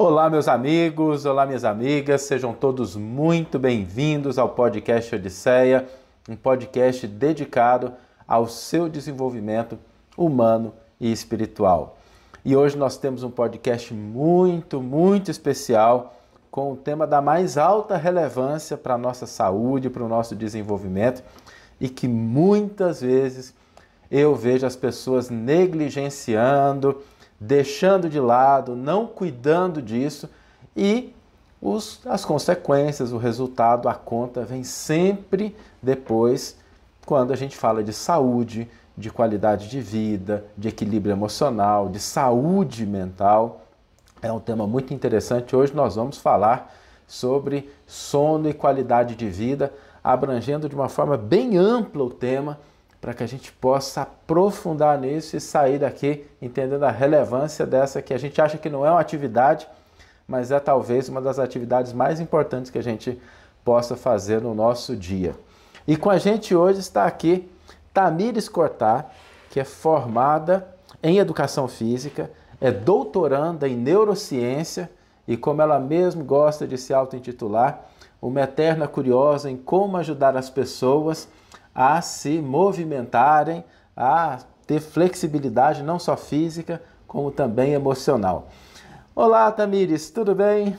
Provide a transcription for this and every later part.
Olá, meus amigos, olá, minhas amigas, sejam todos muito bem-vindos ao podcast Odisseia, um podcast dedicado ao seu desenvolvimento humano e espiritual. E hoje nós temos um podcast muito especial com o tema da mais alta relevância para a nossa saúde, para o nosso desenvolvimento e que muitas vezes eu vejo as pessoas negligenciando, deixando de lado, não cuidando disso e as consequências, o resultado, a conta vem sempre depois quando a gente fala de saúde, de qualidade de vida, de equilíbrio emocional, de saúde mental. É um tema muito interessante. Hoje nós vamos falar sobre sono e qualidade de vida, abrangendo de uma forma bem ampla o tema, para que a gente possa aprofundar nisso e sair daqui entendendo a relevância dessa que a gente acha que não é uma atividade, mas é talvez uma das atividades mais importantes que a gente possa fazer no nosso dia. E com a gente hoje está aqui Tamires Cortá, que é formada em Educação Física, é doutoranda em Neurociência e, como ela mesma gosta de se auto-intitular, uma eterna curiosa em como ajudar as pessoas a se movimentarem, a ter flexibilidade não só física, como também emocional. Olá, Tamires, tudo bem?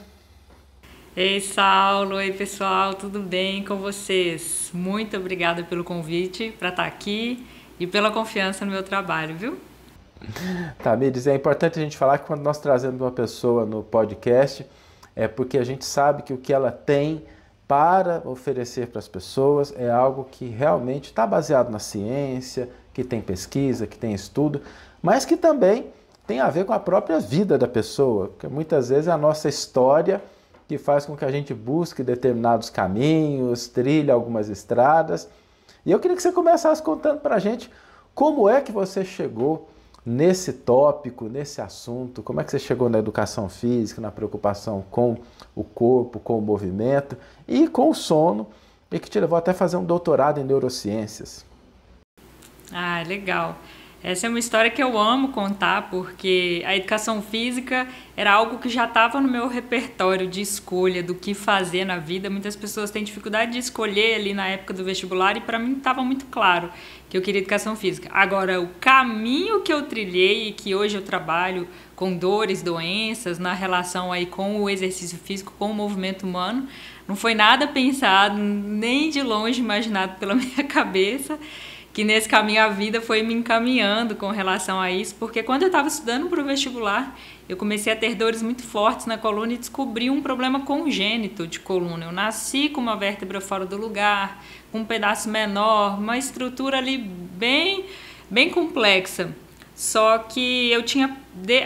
Ei, Saulo, oi pessoal, tudo bem com vocês? Muito obrigada pelo convite para estar aqui e pela confiança no meu trabalho, viu? Tamires, é importante a gente falar que quando nós trazemos uma pessoa no podcast, é porque a gente sabe que o que ela tem para oferecer para as pessoas é algo que realmente está baseado na ciência, que tem pesquisa, que tem estudo, mas que também tem a ver com a própria vida da pessoa, porque muitas vezes é a nossa história que faz com que a gente busque determinados caminhos, trilhe algumas estradas. E eu queria que você começasse contando para a gente como é que você chegou nesse tópico, nesse assunto, como é que você chegou na educação física, na preocupação com o corpo, com o movimento e com o sono, e que te levou até a fazer um doutorado em neurociências. Ah, legal. Essa é uma história que eu amo contar, porque a educação física era algo que já estava no meu repertório de escolha do que fazer na vida. Muitas pessoas têm dificuldade de escolher ali na época do vestibular e para mim estava muito claro que eu queria educação física. Agora, o caminho que eu trilhei e que hoje eu trabalho com dores, doenças, na relação aí com o exercício físico, com o movimento humano, não foi nada pensado, nem de longe imaginado pela minha cabeça, que nesse caminho a vida foi me encaminhando com relação a isso, porque quando eu estava estudando para o vestibular, eu comecei a ter dores muito fortes na coluna e descobri um problema congênito de coluna. Eu nasci com uma vértebra fora do lugar, com um pedaço menor, uma estrutura ali bem complexa. Só que eu tinha,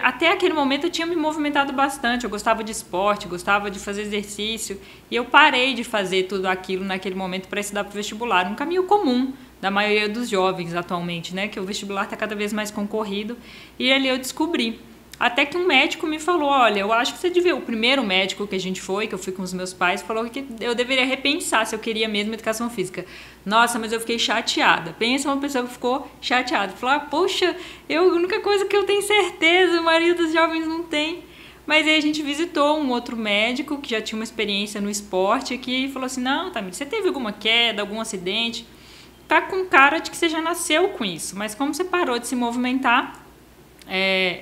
até aquele momento eu tinha me movimentado bastante, eu gostava de esporte, gostava de fazer exercício, e eu parei de fazer tudo aquilo naquele momento para estudar para o vestibular, um caminho comum da maioria dos jovens atualmente, né? Que o vestibular está cada vez mais concorrido. E ali eu descobri. Até que um médico me falou, olha, eu acho que você devia... O primeiro médico que a gente foi, que eu fui com os meus pais, falou que eu deveria repensar se eu queria mesmo educação física. Nossa, mas eu fiquei chateada. Pensa uma pessoa que ficou chateada. Falou, poxa, a única coisa que eu tenho certeza, a maioria dos jovens não tem. Mas aí a gente visitou um outro médico que já tinha uma experiência no esporte aqui e falou assim, não, Tamires, você teve alguma queda, algum acidente? Tá com cara de que você já nasceu com isso, mas como você parou de se movimentar,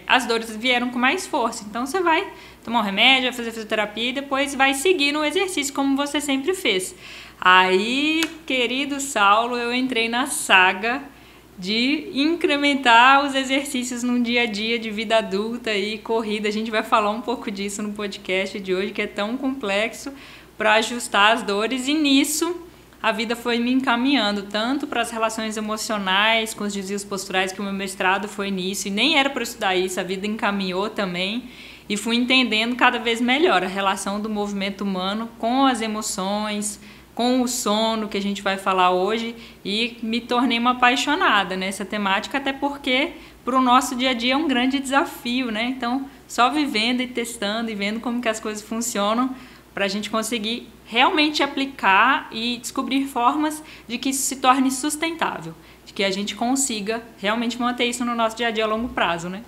as dores vieram com mais força. Então você vai tomar um remédio, vai fazer fisioterapia e depois vai seguir no exercício como você sempre fez. Aí, querido Saulo, eu entrei na saga de incrementar os exercícios no dia a dia de vida adulta e corrida. A gente vai falar um pouco disso no podcast de hoje, que é tão complexo, para ajustar as dores, e nisso a vida foi me encaminhando tanto para as relações emocionais, com os desvios posturais, que o meu mestrado foi nisso, e nem era para estudar isso, a vida encaminhou também, e fui entendendo cada vez melhor a relação do movimento humano com as emoções, com o sono, que a gente vai falar hoje, e me tornei uma apaixonada nessa temática, até porque para o nosso dia a dia é um grande desafio, né? Então, só vivendo e testando e vendo como que as coisas funcionam, para a gente conseguir realmente aplicar e descobrir formas de que isso se torne sustentável, de que a gente consiga realmente manter isso no nosso dia a dia a longo prazo, né?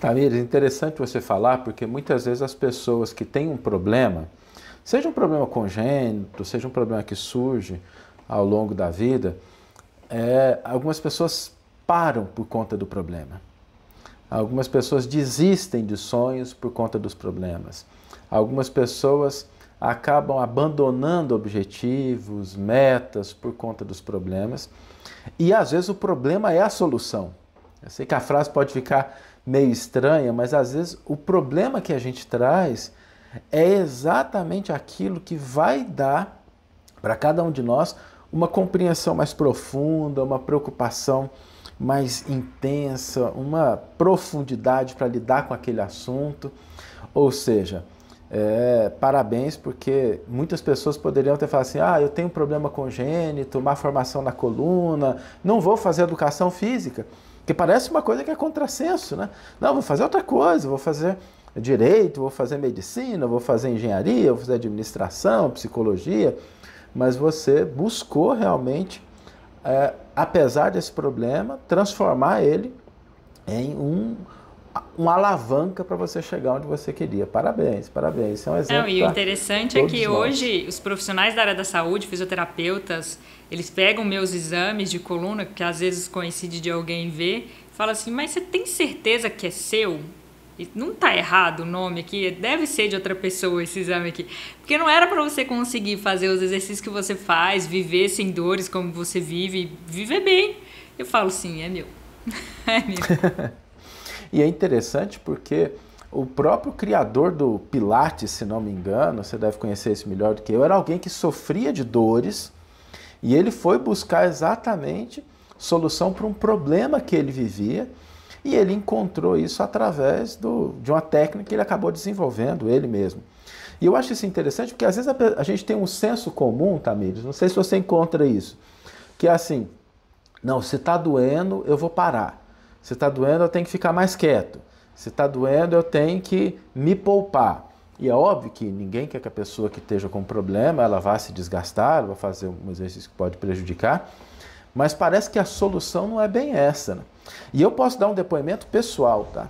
Tamires, interessante você falar, porque muitas vezes as pessoas que têm um problema, seja um problema congênito, seja um problema que surge ao longo da vida, algumas pessoas param por conta do problema. Algumas pessoas desistem de sonhos por conta dos problemas. Algumas pessoas acabam abandonando objetivos, metas por conta dos problemas. E às vezes o problema é a solução. Eu sei que a frase pode ficar meio estranha, mas às vezes o problema que a gente traz é exatamente aquilo que vai dar para cada um de nós uma compreensão mais profunda, uma preocupação mais intensa, uma profundidade para lidar com aquele assunto. Ou seja, parabéns, porque muitas pessoas poderiam ter falado assim, eu tenho um problema congênito, má formação na coluna, não vou fazer educação física, que parece uma coisa que é contrassenso, né? Não, vou fazer outra coisa, vou fazer direito, vou fazer medicina, vou fazer engenharia, vou fazer administração, psicologia, mas você buscou realmente, apesar desse problema, transformar ele em uma alavanca para você chegar onde você queria. Parabéns, parabéns. Isso é um exemplo. E o interessante é que hoje os profissionais da área da saúde, fisioterapeutas, eles pegam meus exames de coluna, que às vezes coincide de alguém ver, e falam assim, mas você tem certeza que é seu? Não está errado o nome aqui, deve ser de outra pessoa esse exame aqui. Porque não era para você conseguir fazer os exercícios que você faz, viver sem dores como você vive, viver bem. Eu falo, sim, é meu. É meu. E é interessante porque o próprio criador do Pilates, se não me engano, você deve conhecer isso melhor do que eu, era alguém que sofria de dores e ele foi buscar exatamente solução para um problema que ele vivia e ele encontrou isso através de uma técnica que ele acabou desenvolvendo, ele mesmo. E eu acho isso interessante porque às vezes a gente tem um senso comum, Tamires, não sei se você encontra isso, que é assim, não, se está doendo, eu vou parar. Se está doendo, eu tenho que ficar mais quieto. Se está doendo, eu tenho que me poupar. E é óbvio que ninguém quer que a pessoa que esteja com problema, ela vá se desgastar, ela vai fazer um exercício que pode prejudicar, mas parece que a solução não é bem essa, né? E eu posso dar um depoimento pessoal, tá?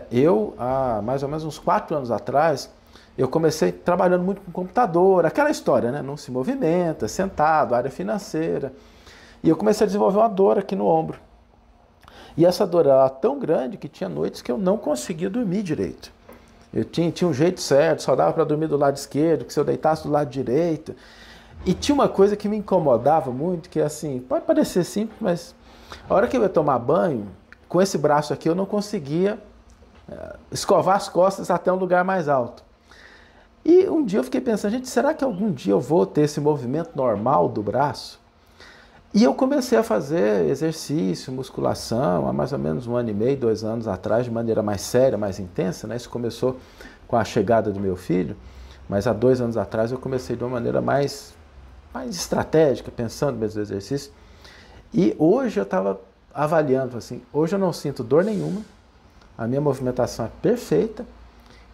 Eu, há mais ou menos uns 4 anos atrás, eu comecei trabalhando muito com computador, aquela história, né? Não se movimenta, sentado, área financeira. E eu comecei a desenvolver uma dor aqui no ombro. E essa dor era tão grande que tinha noites que eu não conseguia dormir direito. Eu tinha um jeito certo, só dava para dormir do lado esquerdo, que se eu deitasse do lado direito. E tinha uma coisa que me incomodava muito, que é assim, pode parecer simples, mas a hora que eu ia tomar banho, com esse braço aqui eu não conseguia escovar as costas até um lugar mais alto. E um dia eu fiquei pensando, gente, será que algum dia eu vou ter esse movimento normal do braço? E eu comecei a fazer exercício, musculação, há mais ou menos 1 ano e meio, 2 anos atrás, de maneira mais séria, mais intensa, né? Isso começou com a chegada do meu filho, mas há 2 anos atrás eu comecei de uma maneira mais estratégica, pensando nos exercícios. E hoje eu estava avaliando, assim, hoje eu não sinto dor nenhuma, a minha movimentação é perfeita,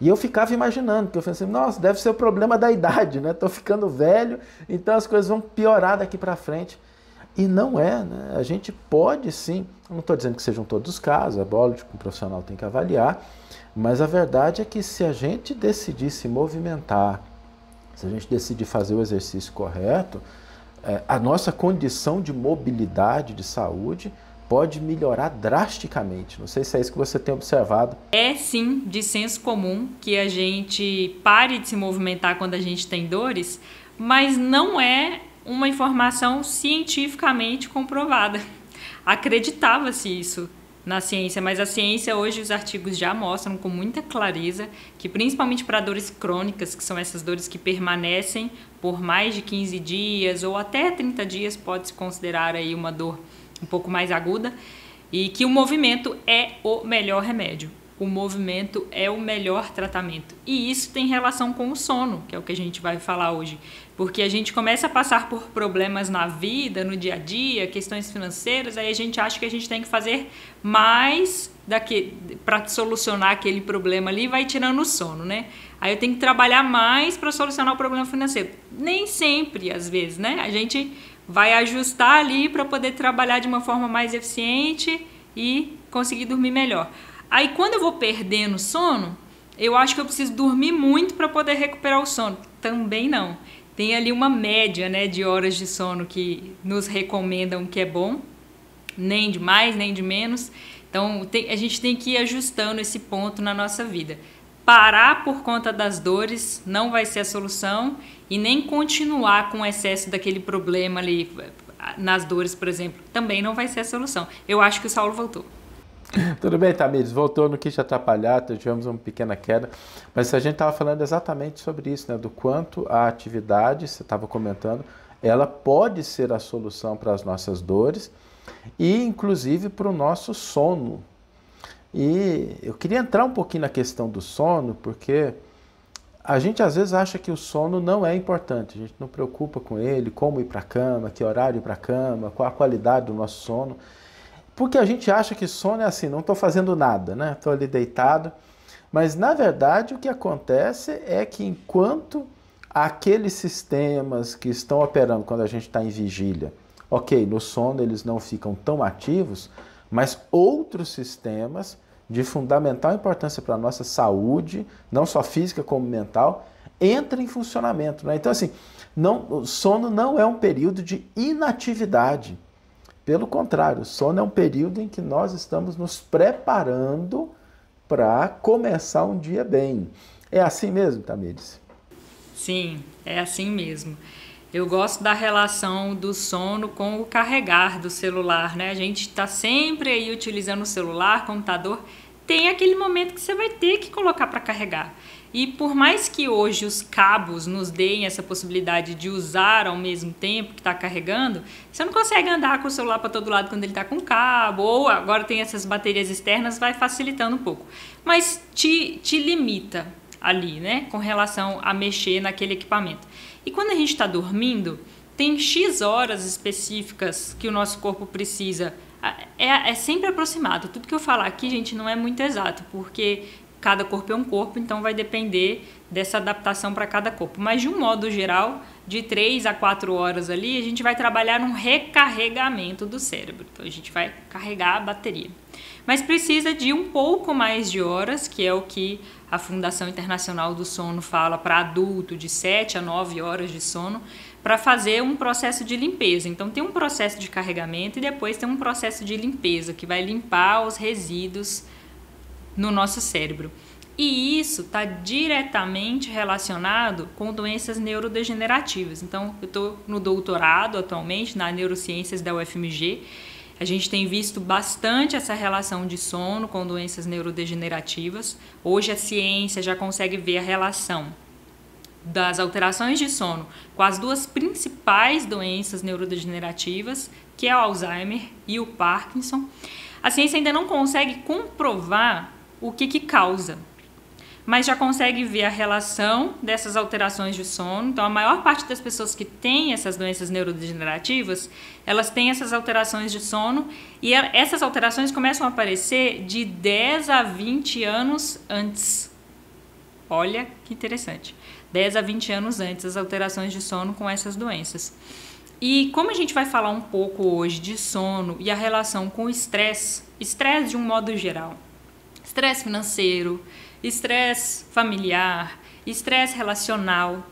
e eu ficava imaginando, porque eu pensei, nossa, deve ser o problema da idade, né? Estou ficando velho, então as coisas vão piorar daqui para frente. E não é, né? A gente pode sim, eu não estou dizendo que sejam todos os casos, é lógico que um profissional tem que avaliar, mas a verdade é que se a gente decidir se movimentar, se a gente decidir fazer o exercício correto, a nossa condição de mobilidade, de saúde, pode melhorar drasticamente. Não sei se é isso que você tem observado. É sim de senso comum que a gente pare de se movimentar quando a gente tem dores, mas não é uma informação cientificamente comprovada. Acreditava-se isso na ciência, mas a ciência hoje, os artigos já mostram com muita clareza que principalmente para dores crônicas, que são essas dores que permanecem por mais de 15 dias ou até 30 dias, pode-se considerar aí uma dor um pouco mais aguda, e que o movimento é o melhor remédio. O movimento é o melhor tratamento. E isso tem relação com o sono, que é o que a gente vai falar hoje. Porque a gente começa a passar por problemas na vida, no dia a dia, questões financeiras, aí a gente acha que a gente tem que fazer mais para solucionar aquele problema ali, vai tirando o sono, né? Aí eu tenho que trabalhar mais para solucionar o problema financeiro. Nem sempre, às vezes, né? A gente vai ajustar ali para poder trabalhar de uma forma mais eficiente e conseguir dormir melhor. Aí quando eu vou perdendo sono, eu acho que eu preciso dormir muito para poder recuperar o sono. Também não. Tem ali uma média, né, de horas de sono que nos recomendam que é bom, nem de mais, nem de menos. Então a gente tem que ir ajustando esse ponto na nossa vida. Parar por conta das dores não vai ser a solução e nem continuar com o excesso daquele problema ali nas dores, por exemplo, também não vai ser a solução. Eu acho que o Saulo voltou. Tudo bem, Tamires, voltou, não quis te atrapalhar, tivemos uma pequena queda, mas a gente estava falando exatamente sobre isso, né? Do quanto a atividade, você estava comentando, ela pode ser a solução para as nossas dores e inclusive para o nosso sono. E eu queria entrar um pouquinho na questão do sono, porque a gente às vezes acha que o sono não é importante, a gente não preocupa com ele, como ir para a cama, que horário ir para a cama, qual a qualidade do nosso sono. Porque a gente acha que sono é assim, não estou fazendo nada, né? Estou ali deitado. Mas, na verdade, o que acontece é que enquanto aqueles sistemas que estão operando quando a gente está em vigília, ok, no sono eles não ficam tão ativos, mas outros sistemas de fundamental importância para a nossa saúde, não só física como mental, entram em funcionamento, né? Então, assim, o sono não é um período de inatividade. Pelo contrário, o sono é um período em que nós estamos nos preparando para começar um dia bem. É assim mesmo, Tamires? Sim, é assim mesmo. Eu gosto da relação do sono com o carregar do celular, né? A gente está sempre aí utilizando o celular, computador. Tem aquele momento que você vai ter que colocar para carregar. E por mais que hoje os cabos nos deem essa possibilidade de usar ao mesmo tempo que está carregando, você não consegue andar com o celular para todo lado quando ele está com cabo, ou agora tem essas baterias externas, vai facilitando um pouco. Mas te limita ali, né, com relação a mexer naquele equipamento. E quando a gente está dormindo, tem X horas específicas que o nosso corpo precisa. É sempre aproximado. Tudo que eu falar aqui, gente, não é muito exato, porque cada corpo é um corpo, então vai depender dessa adaptação para cada corpo. Mas, de um modo geral, de 3 a 4 horas ali, a gente vai trabalhar num recarregamento do cérebro. Então, a gente vai carregar a bateria. Mas precisa de um pouco mais de horas, que é o que a Fundação Internacional do Sono fala para adulto, de 7 a 9 horas de sono, para fazer um processo de limpeza. Então, tem um processo de carregamento e depois tem um processo de limpeza, que vai limpar os resíduos no nosso cérebro. E isso está diretamente relacionado com doenças neurodegenerativas. Então, eu estou no doutorado atualmente na neurociências da UFMG. A gente tem visto bastante essa relação de sono com doenças neurodegenerativas. Hoje a ciência já consegue ver a relação das alterações de sono com as duas principais doenças neurodegenerativas, que é o Alzheimer e o Parkinson. A ciência ainda não consegue comprovar o que causa, mas já consegue ver a relação dessas alterações de sono. Então, a maior parte das pessoas que têm essas doenças neurodegenerativas, elas têm essas alterações de sono e essas alterações começam a aparecer de 10 a 20 anos antes. Olha que interessante. 10 a 20 anos antes as alterações de sono com essas doenças. E como a gente vai falar um pouco hoje de sono e a relação com o estresse de um modo geral, estresse financeiro, estresse familiar, estresse relacional.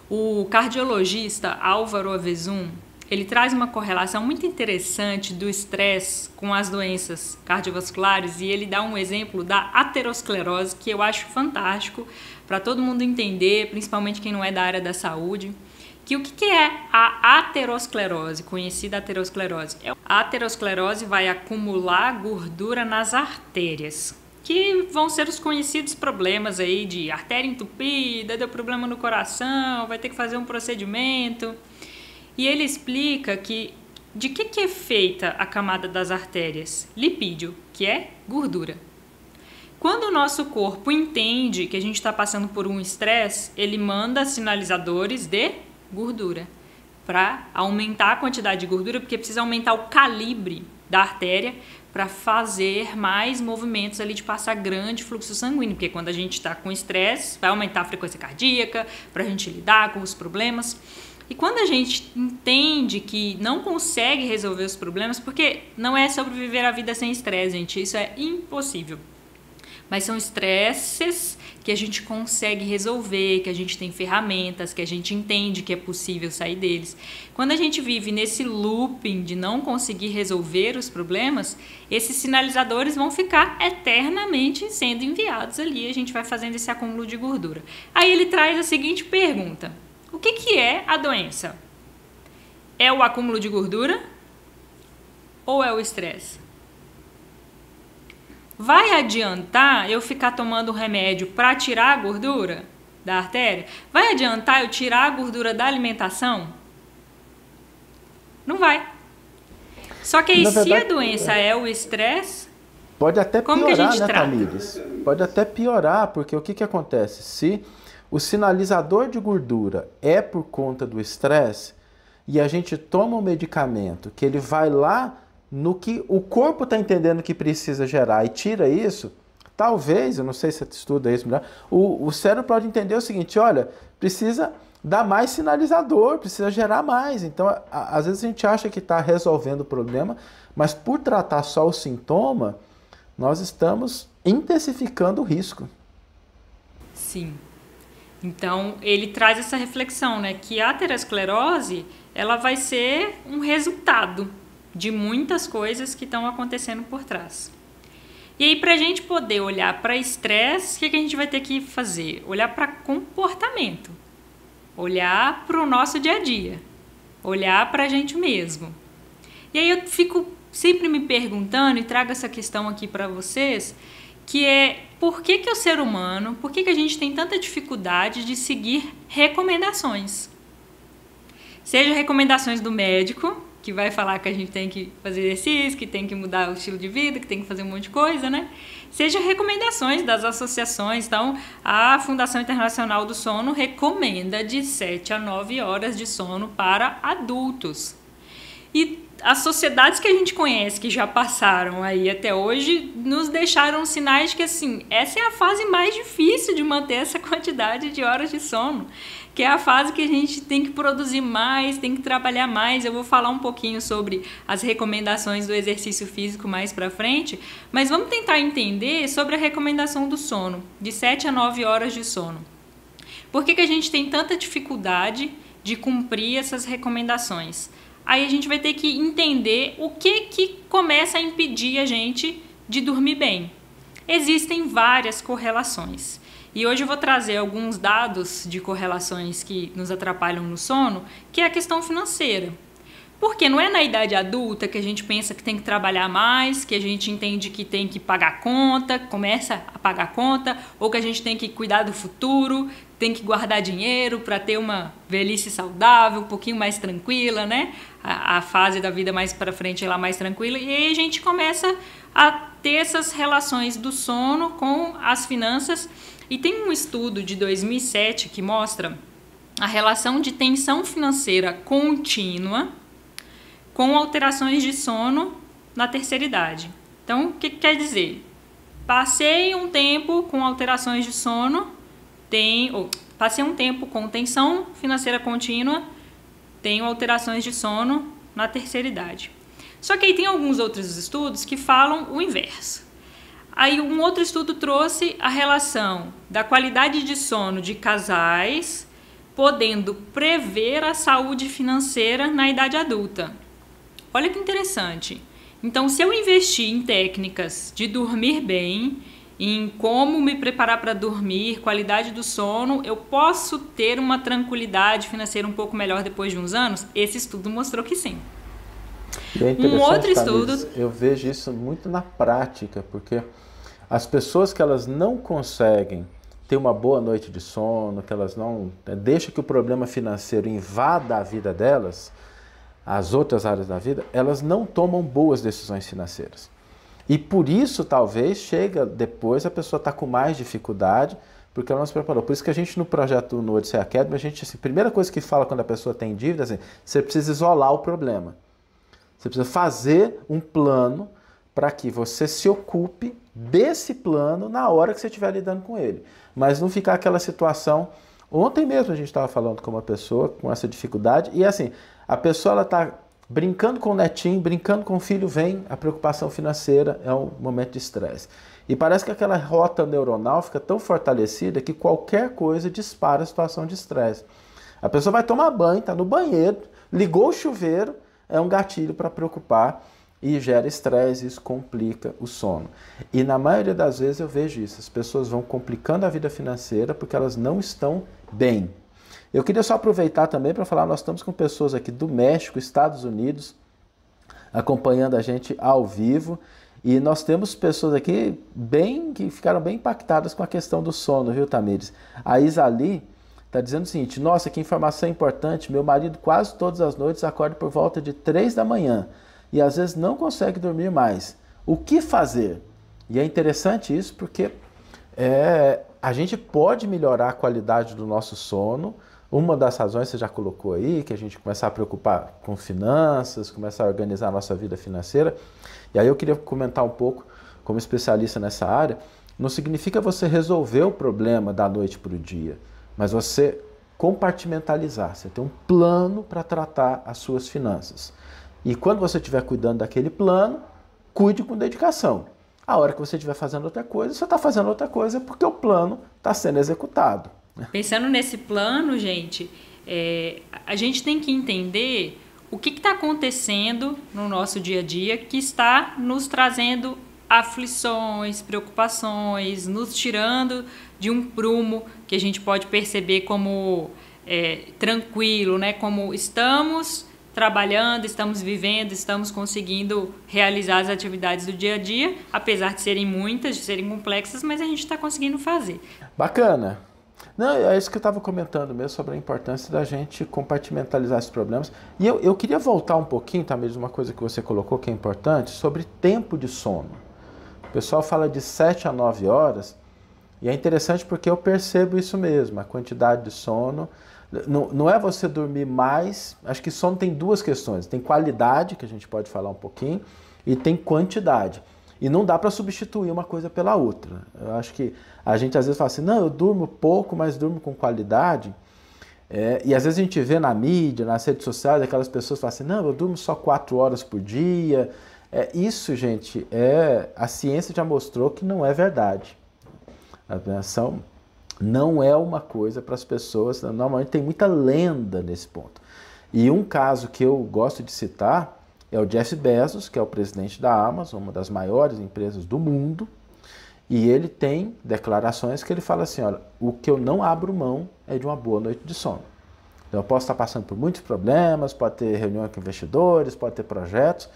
O cardiologista Álvaro Avezum, ele traz uma correlação muito interessante do estresse com as doenças cardiovasculares e ele dá um exemplo da aterosclerose que eu acho fantástico para todo mundo entender, principalmente quem não é da área da saúde. Que o que é a aterosclerose, conhecida aterosclerose? A aterosclerose vai acumular gordura nas artérias, que vão ser os conhecidos problemas aí de artéria entupida, deu problema no coração, vai ter que fazer um procedimento. E ele explica que de que é feita a camada das artérias? Lipídio, que é gordura. Quando o nosso corpo entende que a gente está passando por um estresse, ele manda sinalizadores de gordura para aumentar a quantidade de gordura, porque precisa aumentar o calibre da artéria para fazer mais movimentos ali de passar grande fluxo sanguíneo, porque quando a gente está com estresse, vai aumentar a frequência cardíaca para a gente lidar com os problemas. E quando a gente entende que não consegue resolver os problemas, porque não é sobreviver a vida sem estresse, gente, isso é impossível. mas são estresses que a gente consegue resolver, que a gente tem ferramentas, que a gente entende que é possível sair deles. Quando a gente vive nesse looping de não conseguir resolver os problemas, esses sinalizadores vão ficar eternamente sendo enviados ali, a gente vai fazendo esse acúmulo de gordura. Aí ele traz a seguinte pergunta: o que é a doença? É o acúmulo de gordura ou é o estresse? Vai adiantar eu ficar tomando remédio para tirar a gordura da artéria? Vai adiantar eu tirar a gordura da alimentação? Não vai. Só que aí, se a doença é o estresse, pode até como que a piorar, gente né, trata? Tamires? Pode até piorar, porque o que acontece? Se o sinalizador de gordura é por conta do estresse e a gente toma um medicamento que ele vai lá no que o corpo está entendendo que precisa gerar e tira isso, talvez, eu não sei se você estuda isso melhor, o cérebro pode entender o seguinte: olha, precisa dar mais sinalizador, precisa gerar mais. Então, às vezes a gente acha que está resolvendo o problema, mas por tratar só o sintoma, nós estamos intensificando o risco. Sim. Então, ele traz essa reflexão, né, que a aterosclerose, ela vai ser um resultado de muitas coisas que estão acontecendo por trás. E aí, para a gente poder olhar para estresse, o que a gente vai ter que fazer? Olhar para comportamento, olhar para o nosso dia a dia, olhar para a gente mesmo. E aí eu fico sempre me perguntando, e trago essa questão aqui para vocês, que é: por que o ser humano, por que a gente tem tanta dificuldade de seguir recomendações? Seja recomendações do médico, que vai falar que a gente tem que fazer exercício, que tem que mudar o estilo de vida, que tem que fazer um monte de coisa, né? Seja recomendações das associações. Então, a Fundação Internacional do Sono recomenda de 7 a 9 horas de sono para adultos. E as sociedades que a gente conhece, que já passaram aí até hoje, nos deixaram sinais de que, assim, essa é a fase mais difícil de manter essa quantidade de horas de sono, que é a fase que a gente tem que produzir mais, tem que trabalhar mais. Eu vou falar um pouquinho sobre as recomendações do exercício físico mais pra frente, mas vamos tentar entender sobre a recomendação do sono, de 7 a 9 horas de sono. Por que a gente tem tanta dificuldade de cumprir essas recomendações? Aí a gente vai ter que entender o que começa a impedir a gente de dormir bem. Existem várias correlações. E hoje eu vou trazer alguns dados de correlações que nos atrapalham no sono, que é a questão financeira. Porque não é na idade adulta que a gente pensa que tem que trabalhar mais, que a gente entende que tem que pagar conta, começa a pagar conta, ou que a gente tem que cuidar do futuro, tem que guardar dinheiro para ter uma velhice saudável, um pouquinho mais tranquila, né? A fase da vida mais para frente é lá mais tranquila. E aí a gente começa a ter essas relações do sono com as finanças. E tem um estudo de 2007 que mostra a relação de tensão financeira contínua com alterações de sono na terceira idade. Então, o que quer dizer? Passei um tempo com alterações de sono, passei um tempo com tensão financeira contínua, tenho alterações de sono na terceira idade. Só que aí tem alguns outros estudos que falam o inverso. Aí um outro estudo trouxe a relação da qualidade de sono de casais, podendo prever a saúde financeira na idade adulta. Olha que interessante. Então, se eu investir em técnicas de dormir bem, em como me preparar para dormir, qualidade do sono, eu posso ter uma tranquilidade financeira um pouco melhor depois de uns anos? Esse estudo mostrou que sim. E é interessante, Um outro Tamires, estudo... eu vejo isso muito na prática, porque as pessoas que elas não conseguem ter uma boa noite de sono, que elas não deixam que o problema financeiro invada a vida delas, as outras áreas da vida, elas não tomam boas decisões financeiras. E por isso, talvez, chega depois, a pessoa está com mais dificuldade, porque ela não se preparou. Por isso que a gente, no projeto no Odisseia Academy, a gente, assim, a primeira coisa que fala quando a pessoa tem dívida, assim, você precisa isolar o problema. Você precisa fazer um plano para que você se ocupe desse plano na hora que você estiver lidando com ele. Mas não ficar aquela situação... Ontem mesmo a gente estava falando com uma pessoa com essa dificuldade, e assim, a pessoa ela está brincando com o netinho, brincando com o filho, vem a preocupação financeira, é um momento de estresse. E parece que aquela rota neuronal fica tão fortalecida que qualquer coisa dispara a situação de estresse. A pessoa vai tomar banho, está no banheiro, ligou o chuveiro, é um gatilho para preocupar e gera estresse, isso complica o sono. E na maioria das vezes eu vejo isso, as pessoas vão complicando a vida financeira porque elas não estão bem. Eu queria só aproveitar também para falar, nós estamos com pessoas aqui do México, Estados Unidos, acompanhando a gente ao vivo, e nós temos pessoas aqui que ficaram bem impactadas com a questão do sono, viu, Tamires? A Isali está dizendo o seguinte: nossa, que informação importante, meu marido quase todas as noites acorda por volta de 3 da manhã e às vezes não consegue dormir mais. O que fazer? E é interessante isso porque a gente pode melhorar a qualidade do nosso sono. Uma das razões você já colocou aí, que a gente começar a preocupar com finanças, começar a organizar a nossa vida financeira. E aí eu queria comentar um pouco, como especialista nessa área, não significa você resolver o problema da noite para o dia, mas você compartimentalizar, você ter um plano para tratar as suas finanças. E quando você estiver cuidando daquele plano, cuide com dedicação. A hora que você estiver fazendo outra coisa, você está fazendo outra coisa porque o plano está sendo executado. Pensando nesse plano, gente, a gente tem que entender o que está acontecendo no nosso dia a dia que está nos trazendo aflições, preocupações, nos tirando de um prumo que a gente pode perceber como tranquilo, né? Como estamos trabalhando, estamos vivendo, estamos conseguindo realizar as atividades do dia a dia, apesar de serem muitas, de serem complexas, mas a gente está conseguindo fazer. Bacana! Não, é isso que eu estava comentando mesmo, sobre a importância da gente compartimentalizar esses problemas. E eu queria voltar um pouquinho, tá, mesmo uma coisa que você colocou que é importante, sobre tempo de sono. O pessoal fala de 7 a 9 horas, e é interessante porque eu percebo isso mesmo, a quantidade de sono. Não é você dormir mais, acho que sono tem duas questões, tem qualidade, que a gente pode falar um pouquinho, e tem quantidade. E não dá para substituir uma coisa pela outra. Eu acho que a gente às vezes fala assim, não, eu durmo pouco, mas durmo com qualidade. E às vezes a gente vê na mídia, nas redes sociais, aquelas pessoas falam assim, não, eu durmo só 4 horas por dia. Isso, gente, a ciência já mostrou que não é verdade. A atenção não é uma coisa para as pessoas, normalmente tem muita lenda nesse ponto. E um caso que eu gosto de citar é o Jeff Bezos, que é o presidente da Amazon, uma das maiores empresas do mundo, e ele tem declarações que ele fala assim, olha, o que eu não abro mão é de uma boa noite de sono. Então eu posso estar passando por muitos problemas, pode ter reunião com investidores, pode ter projetos,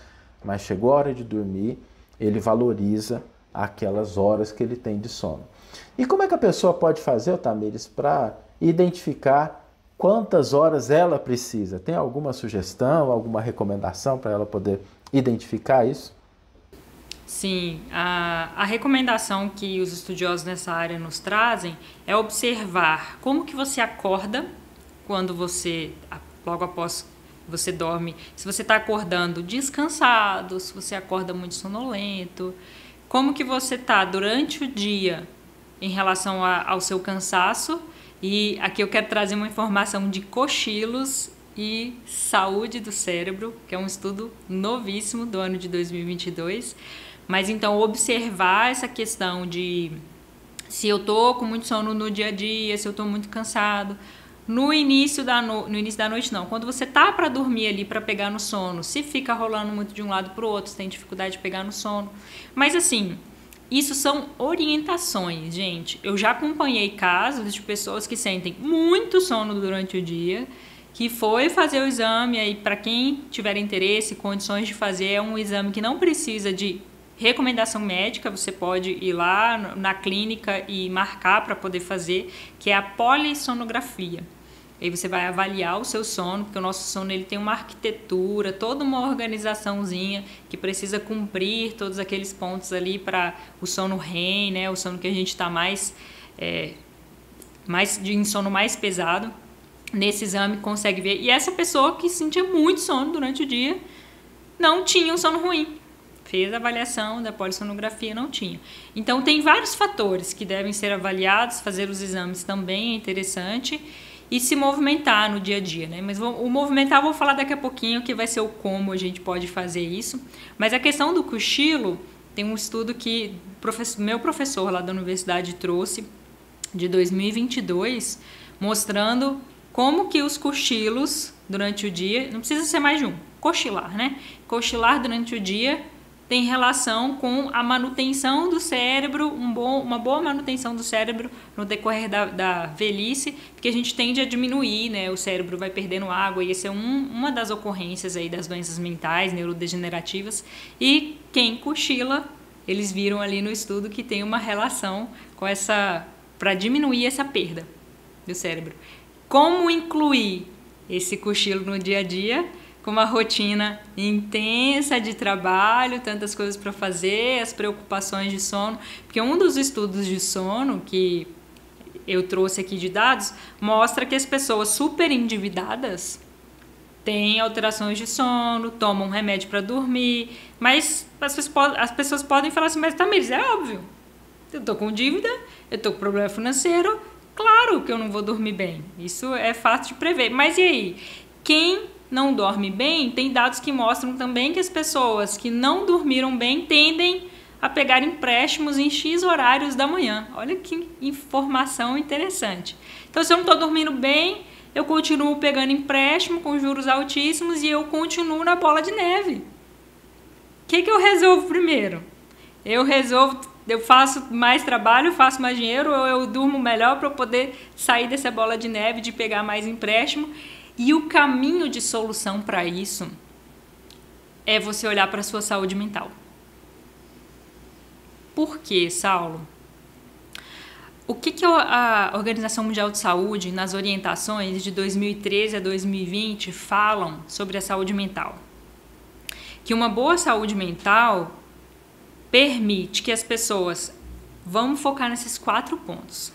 mas chegou a hora de dormir, ele valoriza aquelas horas que ele tem de sono. E como é que a pessoa pode fazer, Tamires, para identificar quantas horas ela precisa? Tem alguma sugestão, alguma recomendação para ela poder identificar isso? Sim, a recomendação que os estudiosos nessa área nos trazem é observar como que você acorda quando você, logo após você dorme, se você está acordando descansado, se você acorda muito sonolento, como que você está durante o dia em relação ao seu cansaço. E aqui eu quero trazer uma informação de cochilos e saúde do cérebro, que é um estudo novíssimo do ano de 2022. Mas então observar essa questão de se eu tô com muito sono no dia a dia, se eu tô muito cansado. No início da noite não, quando você tá para dormir ali, para pegar no sono, se fica rolando muito de um lado para o outro, você tem dificuldade de pegar no sono. Mas assim, isso são orientações, gente. Eu já acompanhei casos de pessoas que sentem muito sono durante o dia, que foi fazer o exame, aí para quem tiver interesse, condições de fazer, é um exame que não precisa de recomendação médica, você pode ir lá na clínica e marcar para poder fazer, que é a polissonografia. Aí você vai avaliar o seu sono, porque o nosso sono ele tem uma arquitetura, toda uma organizaçãozinha que precisa cumprir todos aqueles pontos ali para o sono REM, né? O sono que a gente está em sono mais pesado. Nesse exame consegue ver. E essa pessoa que sentia muito sono durante o dia não tinha um sono ruim. Fez a avaliação da polissonografia, não tinha. Então tem vários fatores que devem ser avaliados, fazer os exames também é interessante. e se movimentar no dia a dia, né? Mas o movimentar eu vou falar daqui a pouquinho, que vai ser o como a gente pode fazer isso. Mas a questão do cochilo, tem um estudo que meu professor lá da universidade trouxe, de 2022, mostrando como que os cochilos durante o dia, não precisa ser mais de um, cochilar, né? Cochilar durante o dia tem relação com a manutenção do cérebro, uma boa manutenção do cérebro no decorrer da velhice, porque a gente tende a diminuir, né? O cérebro vai perdendo água, e essa é uma das ocorrências aí das doenças mentais, neurodegenerativas. E quem cochila, eles viram ali no estudo que tem uma relação com para diminuir essa perda do cérebro. Como incluir esse cochilo no dia a dia? Com uma rotina intensa de trabalho, tantas coisas para fazer, as preocupações de sono. Porque um dos estudos de sono que eu trouxe aqui de dados mostra que as pessoas super endividadas têm alterações de sono, tomam remédio para dormir, mas as pessoas podem falar assim, mas Tamires, é óbvio, eu estou com dívida, eu estou com problema financeiro, claro que eu não vou dormir bem. Isso é fácil de prever. Mas e aí? Quem não dorme bem, tem dados que mostram também que as pessoas que não dormiram bem tendem a pegar empréstimos em X horários da manhã. Olha que informação interessante. Então, se eu não estou dormindo bem, eu continuo pegando empréstimo com juros altíssimos e eu continuo na bola de neve. O que eu resolvo primeiro? Eu faço mais trabalho, faço mais dinheiro, ou eu durmo melhor para eu poder sair dessa bola de neve, de pegar mais empréstimo. E o caminho de solução para isso é você olhar para a sua saúde mental. Por quê, Saulo? O que a Organização Mundial de Saúde, nas orientações de 2013 a 2020, falam sobre a saúde mental? Que uma boa saúde mental permite que as pessoas... Vamos focar nesses 4 pontos.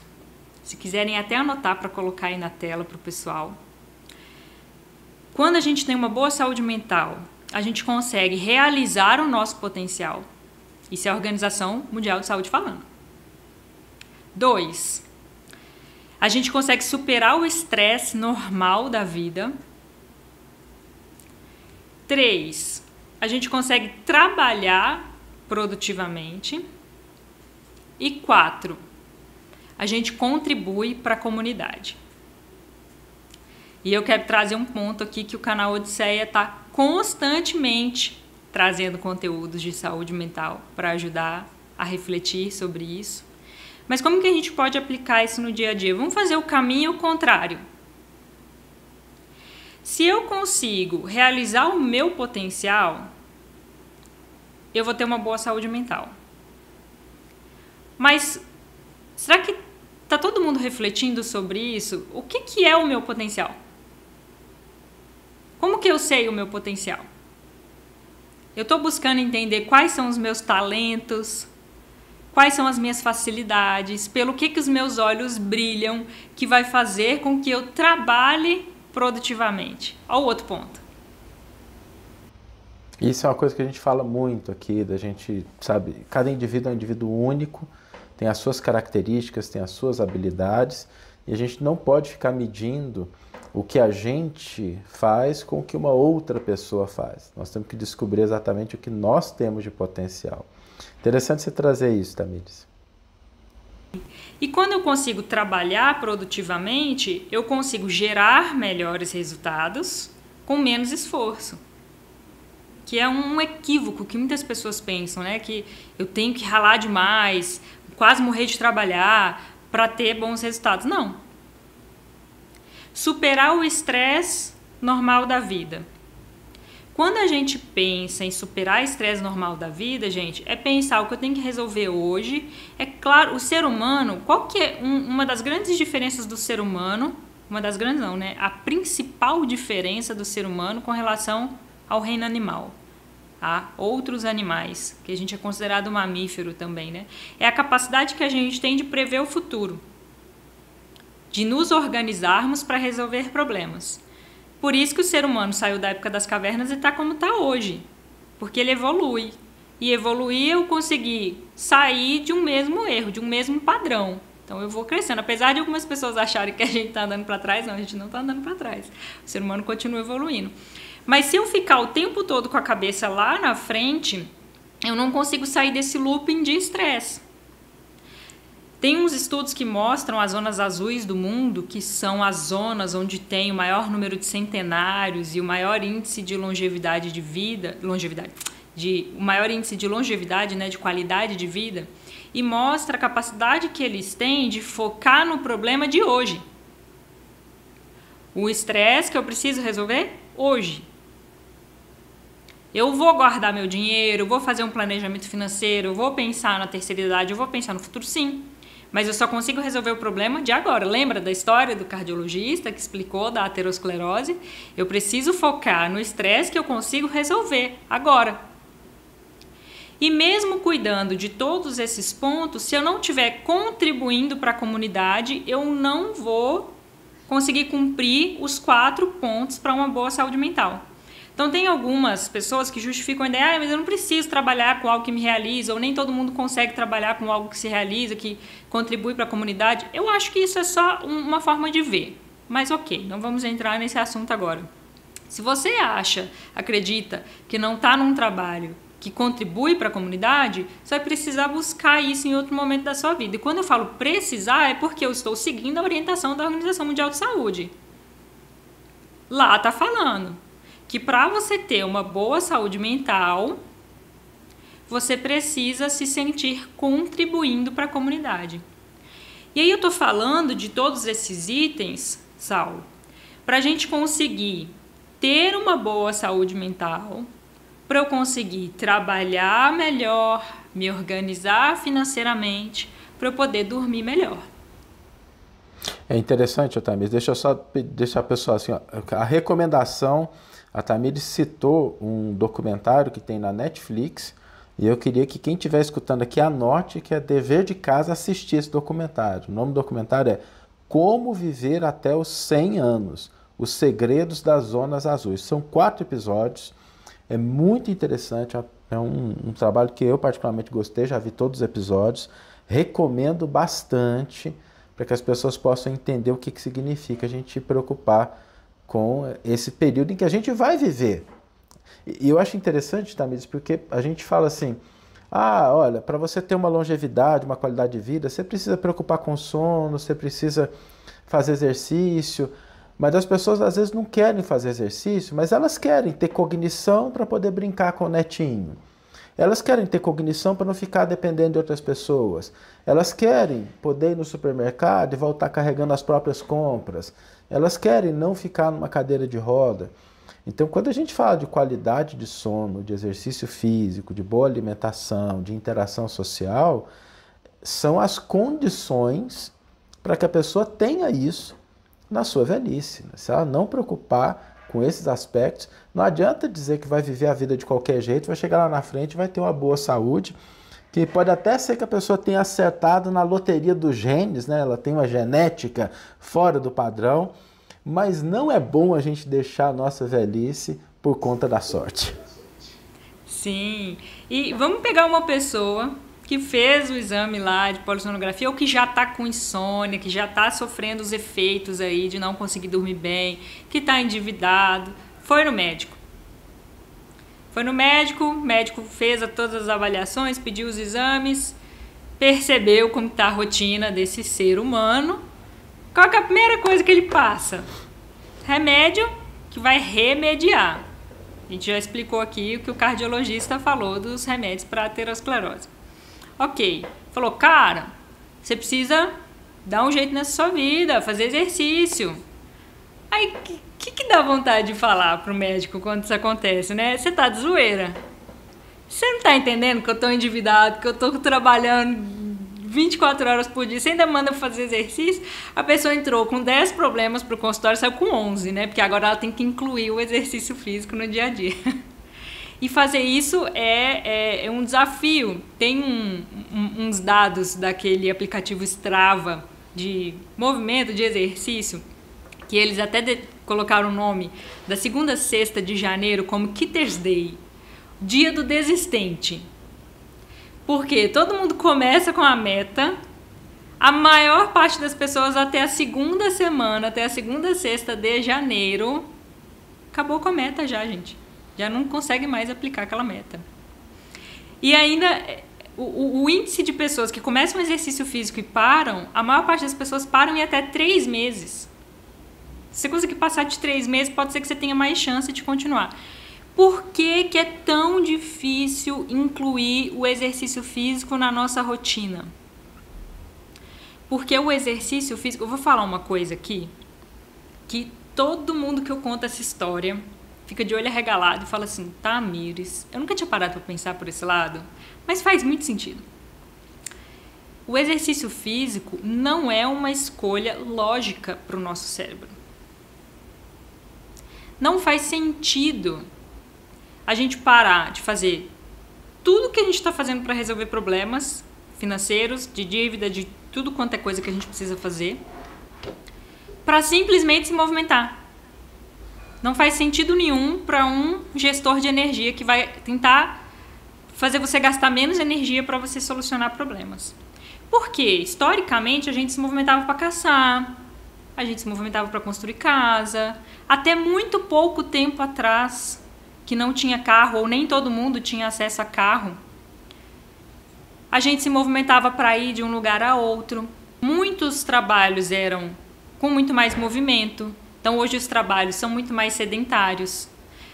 Se quiserem até anotar para colocar aí na tela para o pessoal. Quando a gente tem uma boa saúde mental, a gente consegue realizar o nosso potencial. Isso é a Organização Mundial de Saúde falando. 2, a gente consegue superar o estresse normal da vida. 3, a gente consegue trabalhar produtivamente. E 4, a gente contribui para a comunidade. E eu quero trazer um ponto aqui que o canal Odisseia está constantemente trazendo conteúdos de saúde mental para ajudar a refletir sobre isso. Mas como que a gente pode aplicar isso no dia a dia? Vamos fazer o caminho contrário. Se eu consigo realizar o meu potencial, eu vou ter uma boa saúde mental. Mas será que está todo mundo refletindo sobre isso? O que é o meu potencial? Como que eu sei o meu potencial? Eu estou buscando entender quais são os meus talentos, quais são as minhas facilidades, pelo que os meus olhos brilham, que vai fazer com que eu trabalhe produtivamente. Olha o outro ponto. Isso é uma coisa que a gente fala muito aqui, da gente, sabe, cada indivíduo é um indivíduo único, tem as suas características, tem as suas habilidades, e a gente não pode ficar medindo o que a gente faz com o que uma outra pessoa faz. Nós temos que descobrir exatamente o que nós temos de potencial. Interessante você trazer isso, Tamires. E quando eu consigo trabalhar produtivamente, eu consigo gerar melhores resultados com menos esforço. Que é um equívoco que muitas pessoas pensam, né? Que eu tenho que ralar demais, quase morrer de trabalhar para ter bons resultados. Não. Superar o estresse normal da vida. Quando a gente pensa em superar o estresse normal da vida, gente, é pensar o que eu tenho que resolver hoje. É claro, o ser humano, qual que é uma das grandes diferenças do ser humano? Uma das grandes não, né? A principal diferença do ser humano com relação ao reino animal, a outros animais, que a gente é considerado mamífero também, né? É a capacidade que a gente tem de prever o futuro, de nos organizarmos para resolver problemas. Por isso que o ser humano saiu da época das cavernas e está como está hoje, porque ele evolui. E evoluir eu consegui sair de um mesmo erro, de um mesmo padrão. Então eu vou crescendo. Apesar de algumas pessoas acharem que a gente está andando para trás, não, a gente não está andando para trás. O ser humano continua evoluindo. Mas se eu ficar o tempo todo com a cabeça lá na frente, eu não consigo sair desse looping de estresse. Tem uns estudos que mostram as zonas azuis do mundo, que são as zonas onde tem o maior número de centenários e o maior índice de longevidade de vida, o maior índice de longevidade, né, de qualidade de vida, e mostra a capacidade que eles têm de focar no problema de hoje. O estresse que eu preciso resolver hoje. Eu vou guardar meu dinheiro, eu vou fazer um planejamento financeiro, eu vou pensar na terceira idade, eu vou pensar no futuro, sim. Mas eu só consigo resolver o problema de agora. Lembra da história do cardiologista que explicou da aterosclerose? Eu preciso focar no estresse que eu consigo resolver agora. E mesmo cuidando de todos esses pontos, se eu não estiver contribuindo para a comunidade, eu não vou conseguir cumprir os 4 pontos para uma boa saúde mental. Então tem algumas pessoas que justificam a ideia, mas eu não preciso trabalhar com algo que me realiza, ou nem todo mundo consegue trabalhar com algo que se realiza, que contribui para a comunidade. Eu acho que isso é só uma forma de ver. Mas ok, não vamos entrar nesse assunto agora. Se você acredita que não está num trabalho que contribui para a comunidade, você vai precisar buscar isso em outro momento da sua vida. E quando eu falo precisar, é porque eu estou seguindo a orientação da Organização Mundial de Saúde. Lá está falando que para você ter uma boa saúde mental, você precisa se sentir contribuindo para a comunidade. E aí eu estou falando de todos esses itens, Saulo, para a gente conseguir ter uma boa saúde mental, para eu conseguir trabalhar melhor, me organizar financeiramente, para eu poder dormir melhor. É interessante, Tamires, deixa eu só deixar a pessoa assim, ó, a recomendação, a Tamires citou um documentário que tem na Netflix, e eu queria que quem estiver escutando aqui anote que é dever de casa assistir esse documentário. O nome do documentário é Como Viver até os 100 anos, Os Segredos das Zonas Azuis. São 4 episódios, é muito interessante, é um trabalho que eu particularmente gostei, já vi todos os episódios, recomendo bastante para que as pessoas possam entender o que significa a gente se preocupar com esse período em que a gente vai viver. E eu acho interessante, Tamires, porque a gente fala assim, olha, para você ter uma longevidade, uma qualidade de vida, você precisa preocupar com sono, você precisa fazer exercício, mas as pessoas às vezes não querem fazer exercício, mas elas querem ter cognição para poder brincar com o netinho. Elas querem ter cognição para não ficar dependendo de outras pessoas. Elas querem poder ir no supermercado e voltar carregando as próprias compras. Elas querem não ficar numa cadeira de roda. Então, quando a gente fala de qualidade de sono, de exercício físico, de boa alimentação, de interação social, são as condições para que a pessoa tenha isso na sua velhice. Se ela não preocupar com esses aspectos, não adianta dizer que vai viver a vida de qualquer jeito, vai chegar lá na frente e vai ter uma boa saúde, que pode até ser que a pessoa tenha acertado na loteria dos genes, né? Ela tem uma genética fora do padrão, mas não é bom a gente deixar a nossa velhice por conta da sorte. Sim, e vamos pegar uma pessoa que fez o exame lá de polissonografia ou que já está com insônia, que já está sofrendo os efeitos aí de não conseguir dormir bem, que está endividado, foi no médico. O médico fez todas as avaliações, pediu os exames, percebeu como está a rotina desse ser humano. Qual que é a primeira coisa que ele passa? Remédio que vai remediar. A gente já explicou aqui o que o cardiologista falou dos remédios para a aterosclerose. Ok, falou, cara, você precisa dar um jeito nessa sua vida, fazer exercício. Aí, o que dá vontade de falar pro médico quando isso acontece, né? Você tá de zoeira. Você não tá entendendo que eu tô endividado, que eu tô trabalhando 24 horas por dia, você ainda manda fazer exercício? A pessoa entrou com 10 problemas pro consultório e saiu com 11, né? Porque agora ela tem que incluir o exercício físico no dia a dia. E fazer isso é um desafio. Tem uns dados daquele aplicativo Strava de movimento, de exercício, que eles até colocaram o nome da segunda a sexta de janeiro como Kitter's Day, dia do desistente. Porque todo mundo começa com a meta, A maior parte das pessoas até a segunda semana, até a segunda sexta de janeiro, acabou com a meta já, gente. Já não consegue mais aplicar aquela meta. E ainda, o índice de pessoas que começam um exercício físico e param, a maior parte das pessoas param em até 3 meses. Se você conseguir passar de 3 meses, pode ser que você tenha mais chance de continuar. Por que que é tão difícil incluir o exercício físico na nossa rotina? Porque o exercício físico... Eu vou falar uma coisa aqui, que todo mundo que eu conto essa história fica de olho arregalado e fala assim, Tamires, eu nunca tinha parado para pensar por esse lado, mas faz muito sentido. O exercício físico não é uma escolha lógica para o nosso cérebro. Não faz sentido a gente parar de fazer tudo que a gente está fazendo para resolver problemas financeiros, de dívida, de tudo quanto é coisa que a gente precisa fazer, para simplesmente se movimentar. Não faz sentido nenhum para um gestor de energia que vai tentar fazer você gastar menos energia para você solucionar problemas. Porque, historicamente, a gente se movimentava para caçar, a gente se movimentava para construir casa. Até muito pouco tempo atrás, que não tinha carro, ou nem todo mundo tinha acesso a carro, a gente se movimentava para ir de um lugar a outro. Muitos trabalhos eram com muito mais movimento. Então, hoje os trabalhos são muito mais sedentários.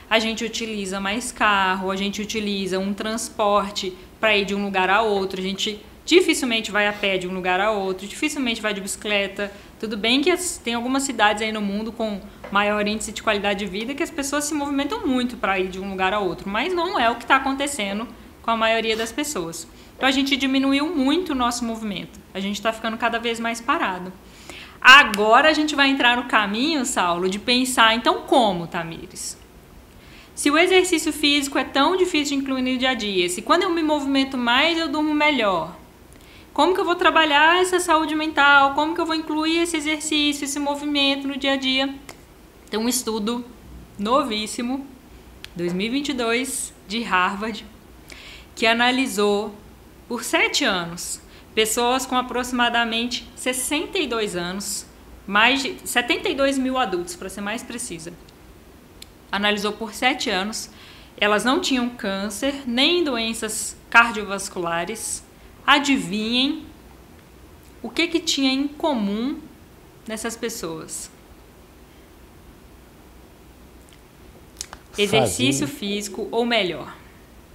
A gente utiliza mais carro, a gente utiliza um transporte para ir de um lugar a outro. A gente dificilmente vai a pé de um lugar a outro, dificilmente vai de bicicleta. Tudo bem que tem algumas cidades aí no mundo com maior índice de qualidade de vida que as pessoas se movimentam muito para ir de um lugar a outro, mas não é o que está acontecendo com a maioria das pessoas. Então, a gente diminuiu muito o nosso movimento. A gente está ficando cada vez mais parado. Agora a gente vai entrar no caminho, Saulo, de pensar, então, como, Tamires? Se o exercício físico é tão difícil de incluir no dia a dia, se quando eu me movimento mais eu durmo melhor, como que eu vou trabalhar essa saúde mental? Como que eu vou incluir esse exercício, esse movimento no dia a dia? Tem um estudo novíssimo, 2022, de Harvard, que analisou por 7 anos pessoas com aproximadamente 62 anos, mais de 72 mil adultos, para ser mais precisa. Analisou por 7 anos, elas não tinham câncer, nem doenças cardiovasculares. Adivinhem o que tinha em comum nessas pessoas? Exercício físico, ou melhor,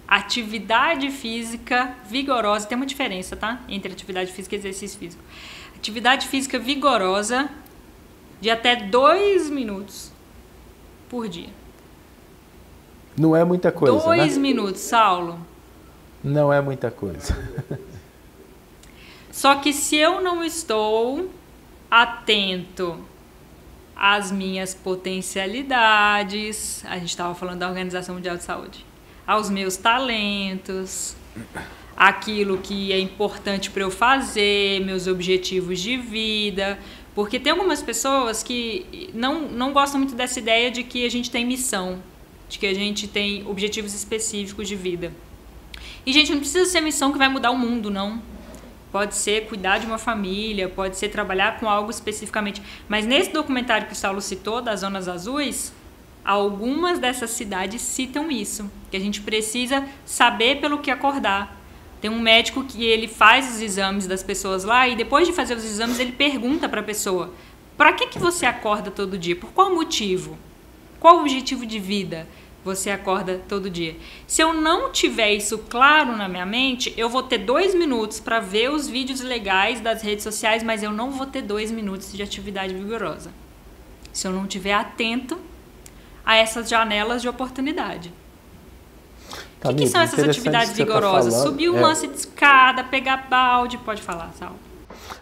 atividade física vigorosa. Tem uma diferença, tá? Entre atividade física e exercício físico. Atividade física vigorosa de até 2 minutos por dia. Não é muita coisa, 2 minutos, Saulo. Não é muita coisa. Só que se eu não estou atento às minhas potencialidades, a gente estava falando da Organização Mundial de Saúde, aos meus talentos, aquilo que é importante para eu fazer, meus objetivos de vida, porque tem algumas pessoas que não gostam muito dessa ideia de que a gente tem missão, de que a gente tem objetivos específicos de vida. E, gente, não precisa ser missão que vai mudar o mundo, não. Pode ser cuidar de uma família, pode ser trabalhar com algo especificamente. Mas nesse documentário que o Saulo citou, das Zonas Azuis, algumas dessas cidades citam isso, que a gente precisa saber pelo que acordar. Tem um médico que ele faz os exames das pessoas lá e depois de fazer os exames ele pergunta para a pessoa: para que você acorda todo dia? Por qual motivo? Qual o objetivo de vida você acorda todo dia? Se eu não tiver isso claro na minha mente, eu vou ter 2 minutos para ver os vídeos legais das redes sociais, mas eu não vou ter 2 minutos de atividade vigorosa. Se eu não estiver atento a essas janelas de oportunidade. O que são essas atividades vigorosas? Subir um lance de escada, pegar balde, pode falar, Sal.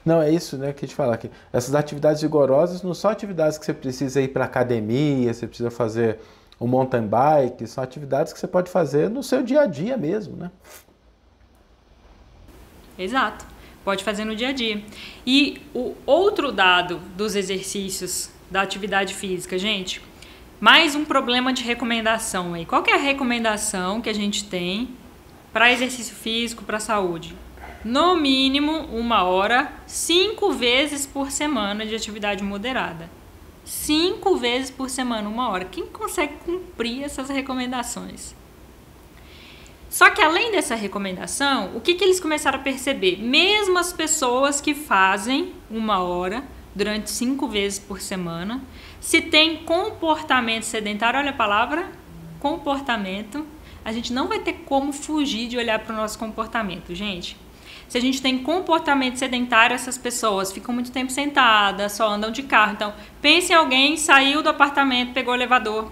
Não, é isso, né, que a gente fala aqui. Essas atividades vigorosas não são atividades que você precisa ir para academia, você precisa fazer um mountain bike, são atividades que você pode fazer no seu dia a dia mesmo, né? Exato, pode fazer no dia a dia. E o outro dado dos exercícios da atividade física, gente, mais um problema de recomendação aí. Qual que é a recomendação que a gente tem para exercício físico, para a saúde? no mínimo 1 hora, 5 vezes por semana de atividade moderada. 5 vezes por semana, 1 hora. Quem consegue cumprir essas recomendações? Só que além dessa recomendação, o que eles começaram a perceber? Mesmo as pessoas que fazem 1 hora durante 5 vezes por semana, se tem comportamento sedentário, olha a palavra, comportamento, a gente não vai ter como fugir de olhar para o nosso comportamento, gente. Se a gente tem comportamento sedentário, essas pessoas ficam muito tempo sentadas, só andam de carro. Então, pense em alguém, saiu do apartamento, pegou o elevador,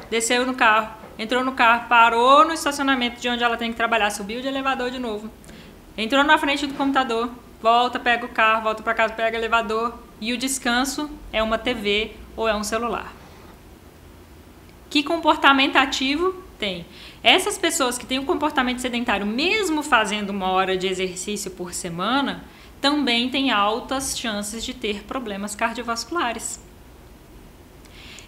desceu no carro, entrou no carro, parou no estacionamento de onde ela tem que trabalhar, subiu de elevador de novo, entrou na frente do computador, volta, pega o carro, volta para casa, pega o elevador, e o descanso é uma TV ou é um celular. Que comportamento ativo tem? Essas pessoas que têm um comportamento sedentário, mesmo fazendo 1 hora de exercício por semana, também têm altas chances de ter problemas cardiovasculares.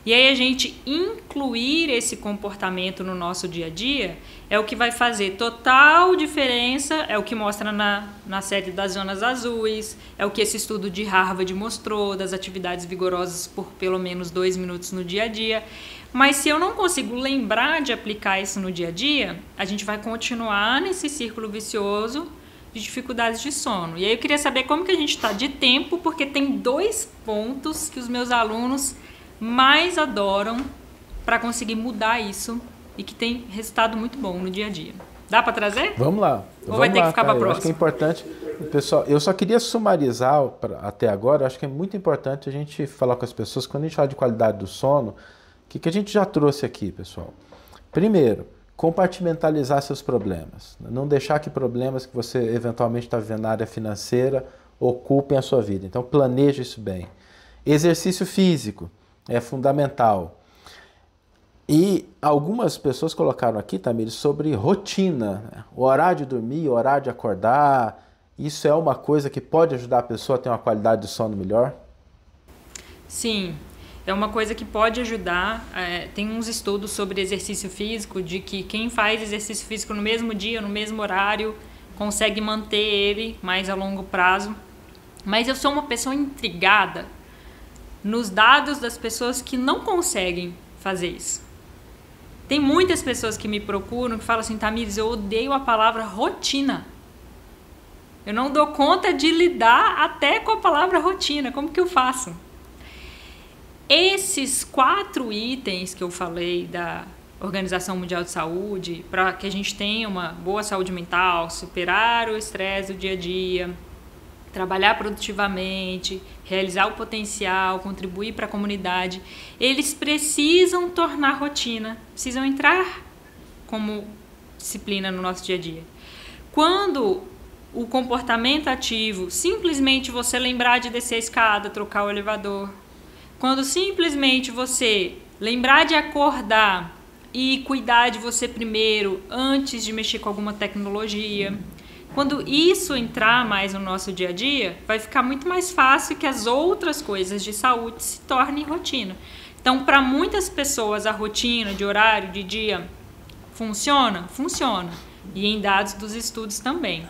E aí a gente incluir esse comportamento no nosso dia a dia é o que vai fazer total diferença, é o que mostra na série das zonas azuis, é o que esse estudo de Harvard mostrou, das atividades vigorosas por pelo menos 2 minutos no dia a dia. Mas se eu não consigo lembrar de aplicar isso no dia a dia, a gente vai continuar nesse círculo vicioso de dificuldades de sono. E aí eu queria saber como que a gente está de tempo, porque tem 2 pontos que os meus alunos mais adoram para conseguir mudar isso e que tem resultado muito bom no dia a dia. Dá para trazer? Vamos lá. Ou vai ter que ficar para a próxima? Acho que é importante, pessoal, eu só queria sumarizar até agora, acho que é muito importante a gente falar com as pessoas, quando a gente fala de qualidade do sono, o que a gente já trouxe aqui, pessoal? Primeiro, compartimentalizar seus problemas. Não deixar que problemas que você eventualmente está vivendo na área financeira ocupem a sua vida. Então, planeje isso bem. Exercício físico é fundamental. E algumas pessoas colocaram aqui, Tamires, sobre rotina, né? O horário de dormir, o horário de acordar. Isso é uma coisa que pode ajudar a pessoa a ter uma qualidade de sono melhor? Sim. É uma coisa que pode ajudar. Tem uns estudos sobre exercício físico, de que quem faz exercício físico no mesmo dia, no mesmo horário, consegue manter ele mais a longo prazo. Mas eu sou uma pessoa intrigada nos dados das pessoas que não conseguem fazer isso. Tem muitas pessoas que me procuram que falam assim: Tamires, eu odeio a palavra rotina. Eu não dou conta de lidar até com a palavra rotina. Como que eu faço? Esses 4 itens que eu falei da Organização Mundial de Saúde, para que a gente tenha uma boa saúde mental, superar o estresse do dia a dia, trabalhar produtivamente, realizar o potencial, contribuir para a comunidade, eles precisam tornar rotina, precisam entrar como disciplina no nosso dia a dia. Quando o comportamento ativo, simplesmente você lembrar de descer a escada, trocar o elevador, quando simplesmente você lembrar de acordar e cuidar de você primeiro antes de mexer com alguma tecnologia, quando isso entrar mais no nosso dia a dia, vai ficar muito mais fácil que as outras coisas de saúde se tornem rotina. Então, para muitas pessoas, a rotina de horário, de dia, funciona? Funciona. E em dados dos estudos também.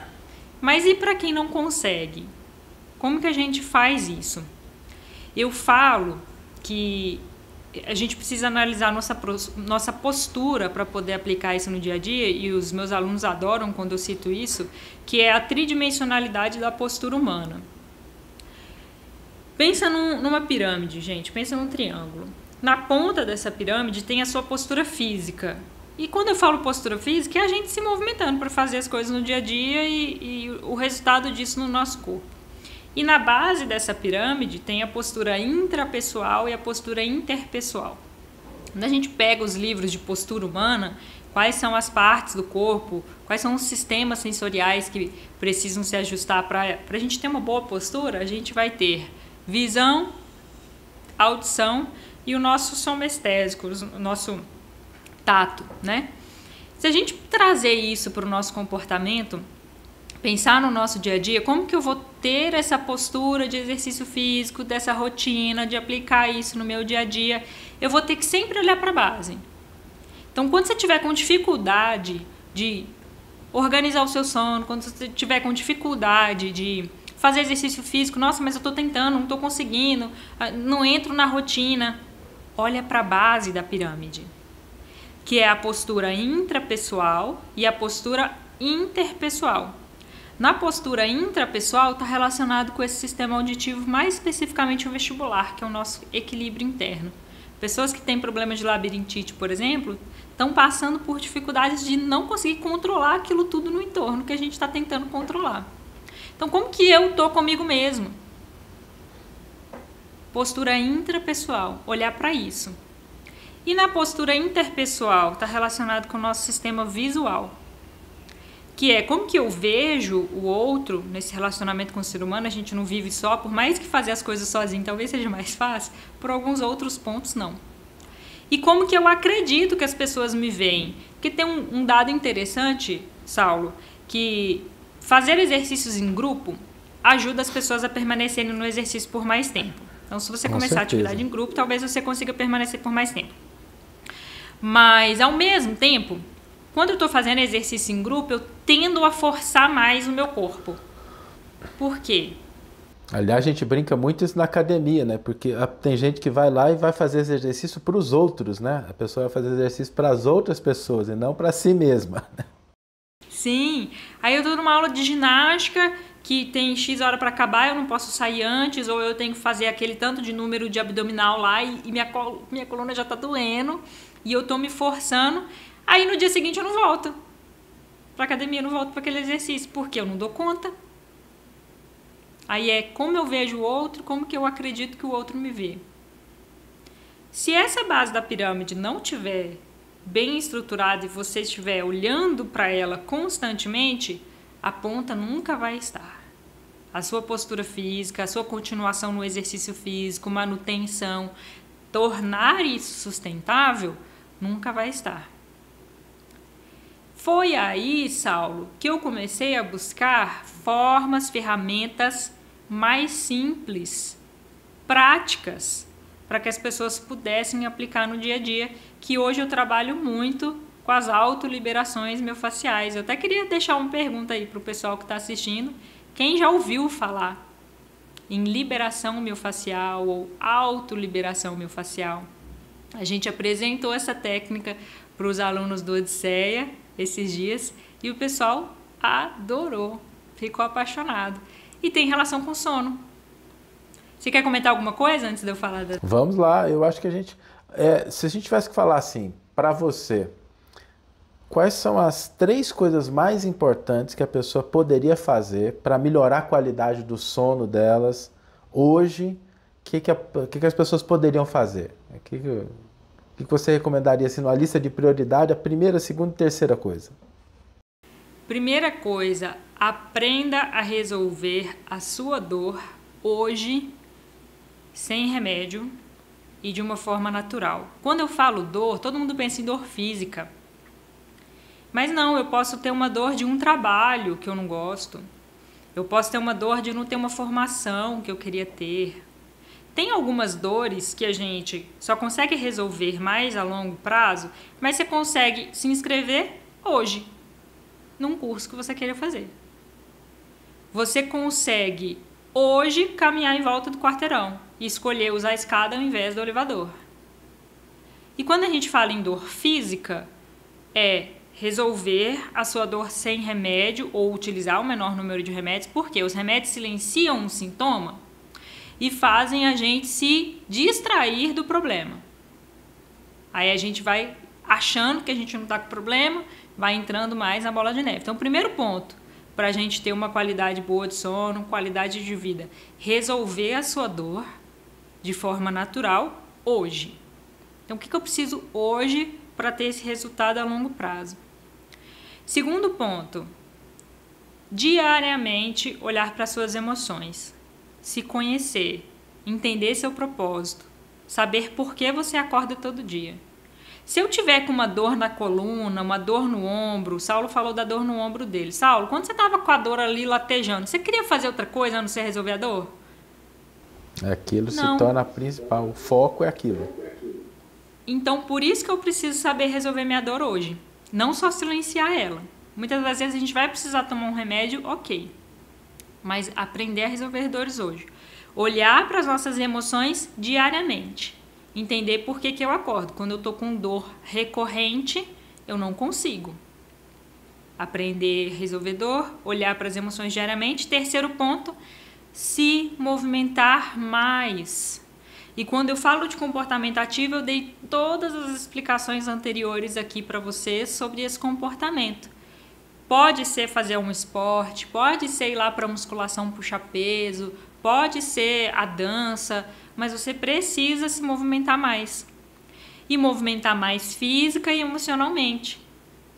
Mas e para quem não consegue? Como que a gente faz isso? Eu falo que a gente precisa analisar nossa postura para poder aplicar isso no dia a dia, e os meus alunos adoram quando eu cito isso, que é a tridimensionalidade da postura humana. Pensa numa pirâmide, gente, pensa num triângulo. Na ponta dessa pirâmide tem a sua postura física. E quando eu falo postura física, é a gente se movimentando para fazer as coisas no dia a dia e o resultado disso no nosso corpo. E na base dessa pirâmide tem a postura intrapessoal e a postura interpessoal. Quando a gente pega os livros de postura humana, quais são as partes do corpo, quais são os sistemas sensoriais que precisam se ajustar para a gente ter uma boa postura, a gente vai ter visão, audição e o nosso somestésico, o nosso tato, né? Se a gente trazer isso para o nosso comportamento, pensar no nosso dia a dia, como que eu vou ter essa postura de exercício físico, dessa rotina, de aplicar isso no meu dia a dia, eu vou ter que sempre olhar para a base. Então, quando você tiver com dificuldade de organizar o seu sono, quando você estiver com dificuldade de fazer exercício físico, nossa, mas eu estou tentando, não estou conseguindo, não entro na rotina. Olha para a base da pirâmide, que é a postura intrapessoal e a postura interpessoal. Na postura intrapessoal está relacionado com esse sistema auditivo, mais especificamente o vestibular, que é o nosso equilíbrio interno. Pessoas que têm problemas de labirintite, por exemplo, estão passando por dificuldades de não conseguir controlar aquilo tudo no entorno que a gente está tentando controlar. Então, como que eu estou comigo mesmo? Postura intrapessoal, olhar para isso. E na postura interpessoal, está relacionado com o nosso sistema visual, que é como que eu vejo o outro nesse relacionamento com o ser humano. A gente não vive só, por mais que fazer as coisas sozinho talvez seja mais fácil, por alguns outros pontos não. E como que eu acredito que as pessoas me veem? Porque tem um dado interessante, Saulo, que fazer exercícios em grupo ajuda as pessoas a permanecerem no exercício por mais tempo. Então, se você começar a atividade em grupo, talvez você consiga permanecer por mais tempo. Mas, ao mesmo tempo, quando eu estou fazendo exercício em grupo, eu tendo a forçar mais o meu corpo. Por quê? Aliás, a gente brinca muito isso na academia, né? Porque tem gente que vai lá e vai fazer exercício para os outros, né? A pessoa vai fazer exercício para as outras pessoas e não para si mesma. Sim. Aí eu estou numa aula de ginástica que tem X hora para acabar, eu não posso sair antes, ou eu tenho que fazer aquele tanto de número de abdominal lá e minha coluna já está doendo e eu estou me forçando. Aí no dia seguinte eu não volto para academia, eu não volto para aquele exercício, porque eu não dou conta. Aí é como eu vejo o outro, como que eu acredito que o outro me vê. Se essa base da pirâmide não tiver bem estruturada e você estiver olhando para ela constantemente, a ponta nunca vai estar. A sua postura física, a sua continuação no exercício físico, manutenção, tornar isso sustentável, nunca vai estar. Foi aí, Saulo, que eu comecei a buscar formas, ferramentas mais simples, práticas, para que as pessoas pudessem aplicar no dia a dia, que hoje eu trabalho muito com as autoliberações miofasciais. Eu até queria deixar uma pergunta aí para o pessoal que está assistindo. Quem já ouviu falar em liberação miofascial ou autoliberação miofascial? A gente apresentou essa técnica para os alunos do Odisseia esses dias e o pessoal adorou, ficou apaixonado. E tem relação com sono. Você quer comentar alguma coisa antes de eu falar? Vamos lá, eu acho que se a gente tivesse que falar assim, para você, quais são as 3 coisas mais importantes que a pessoa poderia fazer para melhorar a qualidade do sono delas hoje? O que as pessoas poderiam fazer? O que você recomendaria assim, numa lista de prioridade, a primeira, segunda e terceira coisa? Primeira coisa, aprenda a resolver a sua dor hoje, sem remédio e de uma forma natural. Quando eu falo dor, todo mundo pensa em dor física. Mas não, eu posso ter uma dor de um trabalho que eu não gosto. Eu posso ter uma dor de não ter uma formação que eu queria ter. Tem algumas dores que a gente só consegue resolver mais a longo prazo, mas você consegue se inscrever hoje num curso que você queira fazer. Você consegue hoje caminhar em volta do quarteirão e escolher usar a escada ao invés do elevador. E quando a gente fala em dor física, é resolver a sua dor sem remédio ou utilizar o menor número de remédios, porque os remédios silenciam um sintoma e fazem a gente se distrair do problema. Aí a gente vai achando que a gente não está com problema, vai entrando mais na bola de neve. Então, o primeiro ponto para a gente ter uma qualidade boa de sono, qualidade de vida, resolver a sua dor de forma natural hoje. Então, o que eu preciso hoje para ter esse resultado a longo prazo? Segundo ponto, diariamente olhar para suas emoções, se conhecer, entender seu propósito, saber por que você acorda todo dia. Se eu tiver com uma dor na coluna, uma dor no ombro, o Saulo falou da dor no ombro dele. Saulo, quando você estava com a dor ali latejando, você queria fazer outra coisa a não ser resolver a dor? Aquilo se torna a principal, o foco é aquilo. Então, por isso que eu preciso saber resolver minha dor hoje. Não só silenciar ela. Muitas das vezes a gente vai precisar tomar um remédio, ok. Mas aprender a resolver dores hoje. Olhar para as nossas emoções diariamente. Entender por que eu acordo. Quando eu estou com dor recorrente, eu não consigo. Aprender a resolver dor, olhar para as emoções diariamente. Terceiro ponto, se movimentar mais. E quando eu falo de comportamento ativo, eu dei todas as explicações anteriores aqui para vocês sobre esse comportamento. Pode ser fazer um esporte, pode ser ir lá para musculação, puxar peso, pode ser a dança, mas você precisa se movimentar mais. E movimentar mais física e emocionalmente.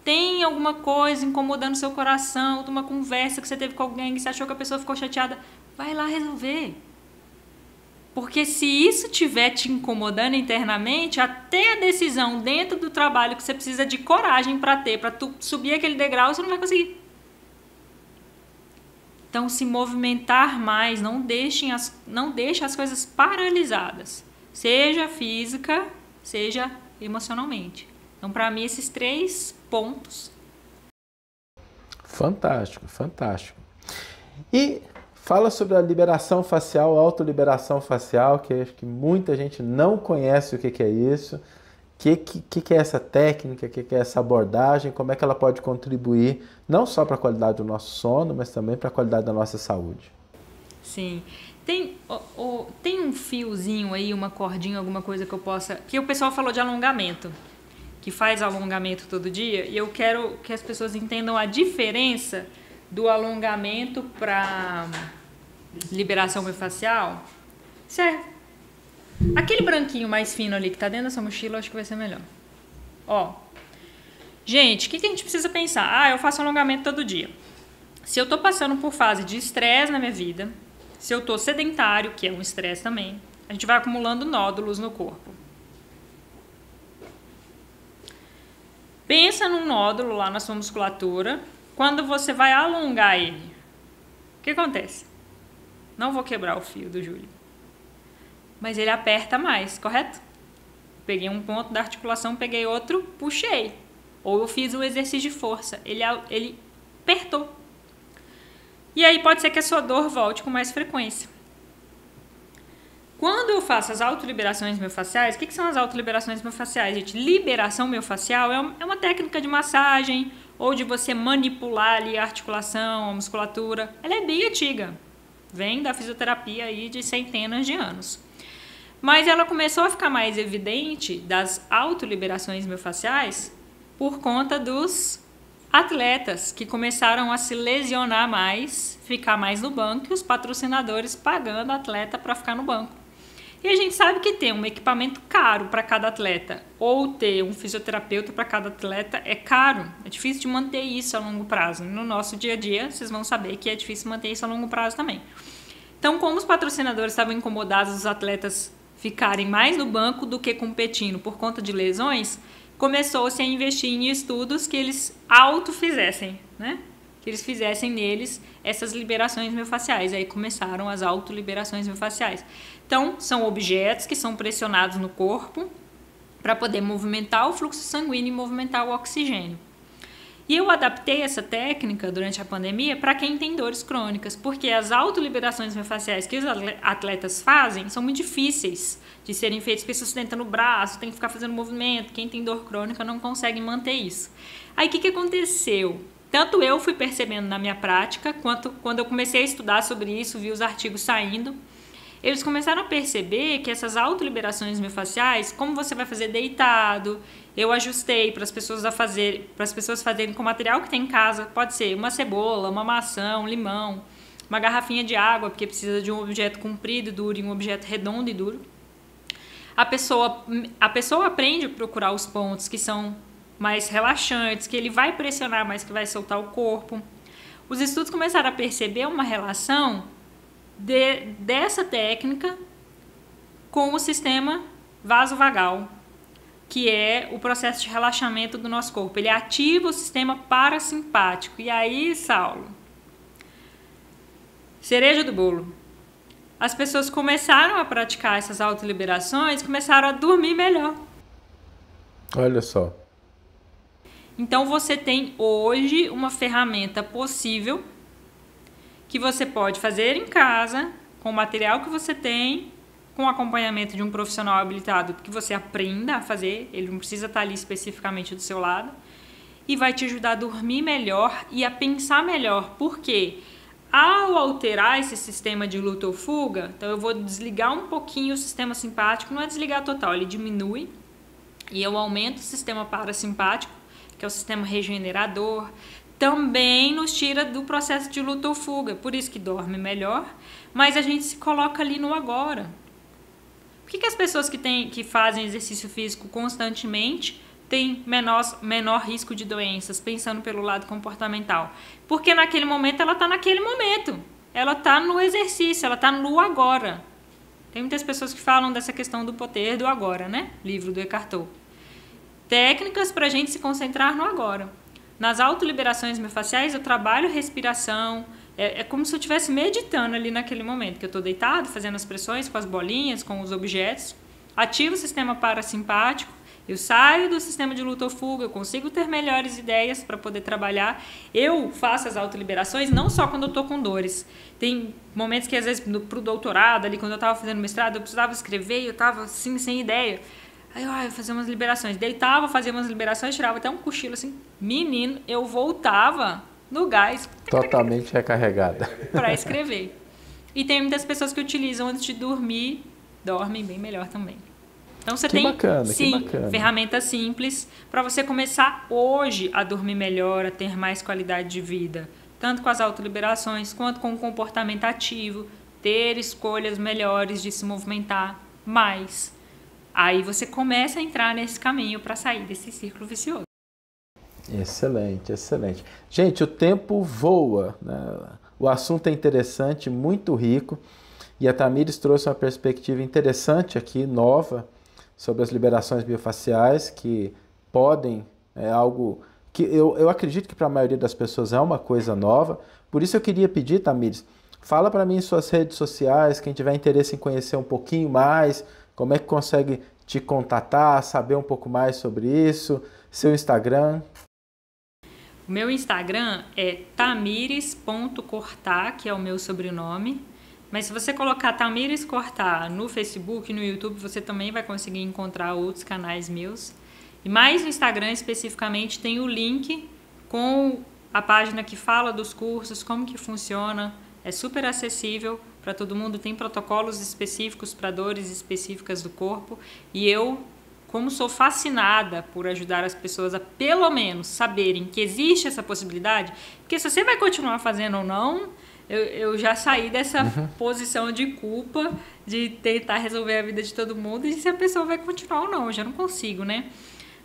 Tem alguma coisa incomodando seu coração, uma conversa que você teve com alguém que você achou que a pessoa ficou chateada, vai lá resolver. Porque se isso estiver te incomodando internamente, até a decisão dentro do trabalho que você precisa de coragem para ter, para tu subir aquele degrau, você não vai conseguir. Então, se movimentar mais, não deixe as coisas paralisadas. Seja física, seja emocionalmente. Então, para mim, esses 3 pontos. Fantástico, fantástico. E fala sobre a liberação facial, autoliberação facial, que acho que muita gente não conhece o que é isso. O que é essa técnica, o que é essa abordagem, como é que ela pode contribuir não só para a qualidade do nosso sono, mas também para a qualidade da nossa saúde. Sim. Tem um fiozinho aí, uma cordinha, alguma coisa que eu possa... Porque o pessoal falou de alongamento, que faz alongamento todo dia, e eu quero que as pessoas entendam a diferença do alongamento para liberação miofascial. Certo. Aquele branquinho mais fino ali que tá dentro dessa mochila, eu acho que vai ser melhor. Ó. Gente, o que a gente precisa pensar? Eu faço alongamento todo dia. Se eu tô passando por fase de estresse na minha vida, se eu tô sedentário, que é um estresse também, a gente vai acumulando nódulos no corpo. Pensa num nódulo lá na sua musculatura. Quando você vai alongar ele, o que acontece? Não vou quebrar o fio do Júlio. Mas ele aperta mais, correto? Peguei um ponto da articulação, peguei outro, puxei. Ou eu fiz um exercício de força. Ele apertou. E aí pode ser que a sua dor volte com mais frequência. Quando eu faço as autoliberações miofasciais, o que são as autoliberações miofasciais, gente? Liberação miofascial é uma técnica de massagem ou de você manipular ali a articulação, a musculatura. Ela é bem antiga. Vem da fisioterapia aí de centenas de anos. Mas ela começou a ficar mais evidente das autoliberações miofasciais por conta dos atletas que começaram a se lesionar mais, ficar mais no banco e os patrocinadores pagando o atleta para ficar no banco. E a gente sabe que ter um equipamento caro para cada atleta ou ter um fisioterapeuta para cada atleta é caro. É difícil de manter isso a longo prazo. No nosso dia a dia, vocês vão saber que é difícil manter isso a longo prazo também. Então, como os patrocinadores estavam incomodados os atletas ficarem mais no banco do que competindo por conta de lesões, começou-se a investir em estudos que eles autofizessem, né? Que eles fizessem neles essas liberações miofasciais. Aí começaram as autoliberações miofasciais. Então, são objetos que são pressionados no corpo para poder movimentar o fluxo sanguíneo e movimentar o oxigênio. E eu adaptei essa técnica durante a pandemia para quem tem dores crônicas, porque as autoliberações miofasciais que os atletas fazem são muito difíceis de serem feitas, porque sustenta no braço, tem que ficar fazendo movimento, quem tem dor crônica não consegue manter isso. Aí o que aconteceu? Tanto eu fui percebendo na minha prática, quanto quando eu comecei a estudar sobre isso, vi os artigos saindo, eles começaram a perceber que essas autoliberações miofasciais, como você vai fazer deitado, eu ajustei para as pessoas fazerem com o material que tem em casa, pode ser uma cebola, uma maçã, um limão, uma garrafinha de água, porque precisa de um objeto comprido e duro e um objeto redondo e duro. A pessoa aprende a procurar os pontos que são mais relaxantes, que ele vai pressionar, mas que vai soltar o corpo. Os estudos começaram a perceber uma relação dessa técnica com o sistema vasovagal, que é o processo de relaxamento do nosso corpo. Ele ativa o sistema parasimpático. E aí, Saulo, cereja do bolo. As pessoas começaram a praticar essas autoliberações, começaram a dormir melhor. Olha só. Então você tem hoje uma ferramenta possível que você pode fazer em casa, com o material que você tem, com o acompanhamento de um profissional habilitado que você aprenda a fazer, ele não precisa estar ali especificamente do seu lado, e vai te ajudar a dormir melhor e a pensar melhor. Por quê? Ao alterar esse sistema de luta ou fuga, então eu vou desligar um pouquinho o sistema simpático, não é desligar total, ele diminui, e eu aumento o sistema parasimpático, que é o sistema regenerador, também nos tira do processo de luta ou fuga, por isso que dorme melhor, mas a gente se coloca ali no agora. Por que as pessoas que fazem exercício físico constantemente têm menor risco de doenças, pensando pelo lado comportamental? Porque naquele momento ela está naquele momento, ela está no exercício, ela está no agora. Tem muitas pessoas que falam dessa questão do poder do agora, né? Livro do Eckhart Tolle. Técnicas para a gente se concentrar no agora. Nas autoliberações miofasciais eu trabalho respiração, é como se eu estivesse meditando ali naquele momento, que eu estou deitado, fazendo as pressões com as bolinhas, com os objetos, ativo o sistema parasimpático, eu saio do sistema de luta ou fuga, eu consigo ter melhores ideias para poder trabalhar. Eu faço as autoliberações não só quando eu estou com dores. Tem momentos que às vezes para o doutorado, ali quando eu estava fazendo mestrado, eu precisava escrever e eu estava assim, sem ideia. Aí eu ia fazer umas liberações. Deitava, fazia umas liberações, tirava até um cochilo assim. Menino, eu voltava no gás. Totalmente recarregada. Para escrever. E tem muitas pessoas que utilizam antes de dormir, dormem bem melhor também. Então você tem, bacana, sim, ferramentas simples para você começar hoje a dormir melhor, a ter mais qualidade de vida. Tanto com as autoliberações, quanto com o comportamento ativo, ter escolhas melhores de se movimentar mais. Aí você começa a entrar nesse caminho para sair desse círculo vicioso. Excelente, excelente. Gente, o tempo voa, né? O assunto é interessante, muito rico, e a Tamires trouxe uma perspectiva interessante aqui, nova, sobre as liberações biofaciais, que podem, é algo que eu acredito que para a maioria das pessoas é uma coisa nova. Por isso eu queria pedir, Tamires, fala para mim em suas redes sociais, quem tiver interesse em conhecer um pouquinho mais, como é que consegue te contatar, saber um pouco mais sobre isso, seu Instagram. O meu Instagram é tamires.cortá, que é o meu sobrenome. Mas se você colocar Tamires Cortá no Facebook, no YouTube, você também vai conseguir encontrar outros canais meus. E mais no Instagram especificamente tem o link com a página que fala dos cursos, como que funciona. É super acessível para todo mundo, tem protocolos específicos para dores específicas do corpo. E eu, como sou fascinada por ajudar as pessoas a pelo menos saberem que existe essa possibilidade, porque se você vai continuar fazendo ou não, eu já saí dessa posição de culpa de tentar resolver a vida de todo mundo e se a pessoa vai continuar ou não, eu já não consigo, né?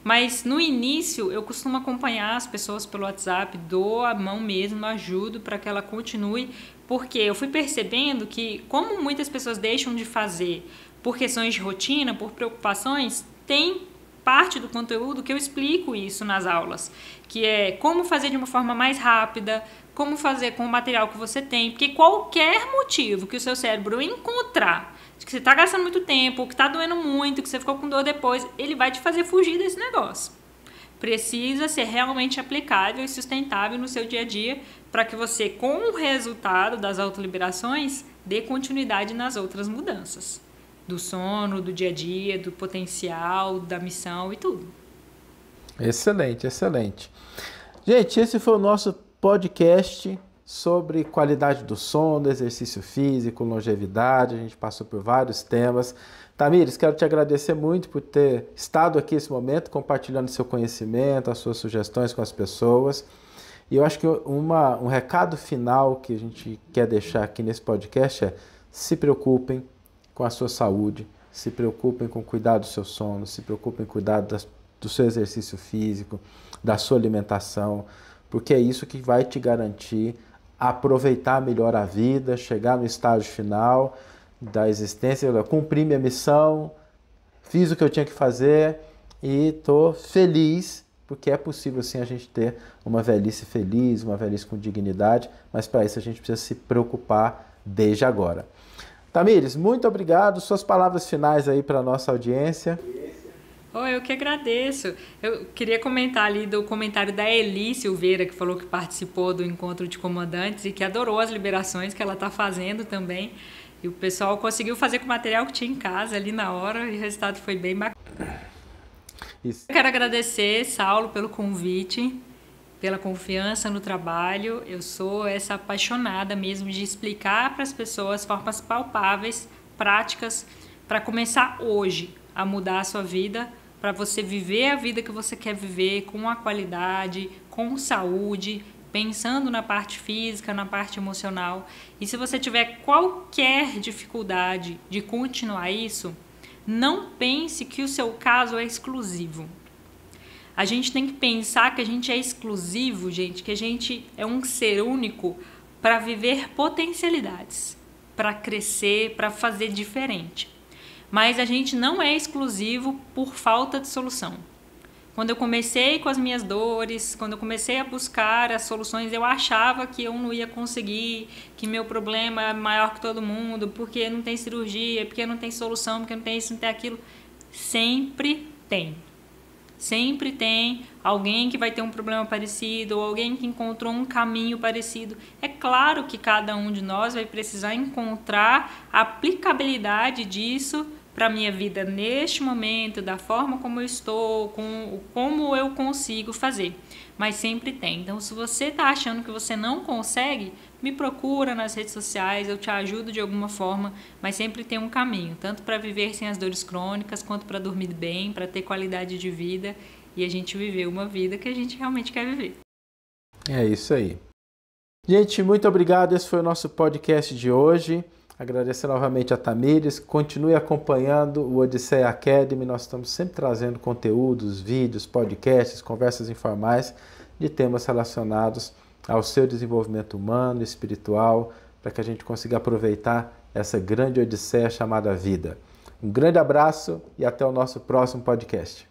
Mas no início eu costumo acompanhar as pessoas pelo WhatsApp, dou a mão mesmo, ajudo para que ela continue, porque eu fui percebendo que como muitas pessoas deixam de fazer por questões de rotina, por preocupações, tem parte do conteúdo que eu explico isso nas aulas, que é como fazer de uma forma mais rápida, como fazer com o material que você tem, porque qualquer motivo que o seu cérebro encontrar, de que você está gastando muito tempo, que está doendo muito, que você ficou com dor depois, ele vai te fazer fugir desse negócio. Precisa ser realmente aplicável e sustentável no seu dia a dia para que você, com o resultado das autoliberações, dê continuidade nas outras mudanças. Do sono, do dia a dia, do potencial, da missão e tudo. Excelente, excelente. Gente, esse foi o nosso podcast sobre qualidade do sono, exercício físico, longevidade. A gente passou por vários temas. Tamires, quero te agradecer muito por ter estado aqui nesse momento, compartilhando seu conhecimento, as suas sugestões com as pessoas. E eu acho que um recado final que a gente quer deixar aqui nesse podcast é: se preocupem com a sua saúde, se preocupem com cuidar do seu sono, se preocupem com cuidar do seu exercício físico, da sua alimentação, porque é isso que vai te garantir aproveitar melhor a vida, chegar no estágio final da existência, cumprir minha missão, fiz o que eu tinha que fazer e estou feliz, porque é possível sim a gente ter uma velhice feliz, uma velhice com dignidade, mas para isso a gente precisa se preocupar desde agora. Tamires, muito obrigado. Suas palavras finais aí para a nossa audiência. Oh, eu que agradeço. Eu queria comentar ali do comentário da Eli Silveira, que falou que participou do encontro de comandantes e que adorou as liberações que ela está fazendo também. E o pessoal conseguiu fazer com o material que tinha em casa ali na hora e o resultado foi bem bacana. Isso. Eu quero agradecer, Saulo, pelo convite, pela confiança no trabalho. Eu sou essa apaixonada mesmo de explicar para as pessoas formas palpáveis, práticas, para começar hoje a mudar a sua vida, para você viver a vida que você quer viver com a qualidade, com saúde, pensando na parte física, na parte emocional. E se você tiver qualquer dificuldade de continuar isso, não pense que o seu caso é exclusivo. A gente tem que pensar que a gente é exclusivo, gente, que a gente é um ser único para viver potencialidades, para crescer, para fazer diferente. Mas a gente não é exclusivo por falta de solução. Quando eu comecei com as minhas dores, quando eu comecei a buscar as soluções, eu achava que eu não ia conseguir, que meu problema é maior que todo mundo, porque não tem cirurgia, porque não tem solução, porque não tem isso, não tem aquilo. Sempre tem. Sempre tem alguém que vai ter um problema parecido ou alguém que encontrou um caminho parecido. É claro que cada um de nós vai precisar encontrar a aplicabilidade disso para a minha vida neste momento, da forma como eu estou, como eu consigo fazer. Mas sempre tem. Então, se você está achando que você não consegue, me procura nas redes sociais, eu te ajudo de alguma forma, mas sempre tem um caminho, tanto para viver sem as dores crônicas, quanto para dormir bem, para ter qualidade de vida e a gente viver uma vida que a gente realmente quer viver. É isso aí. Gente, muito obrigado. Esse foi o nosso podcast de hoje. Agradecer novamente a Tamires. Continue acompanhando o Odisseia Academy. Nós estamos sempre trazendo conteúdos, vídeos, podcasts, conversas informais de temas relacionados ao seu desenvolvimento humano, espiritual, para que a gente consiga aproveitar essa grande odisseia chamada vida. Um grande abraço e até o nosso próximo podcast.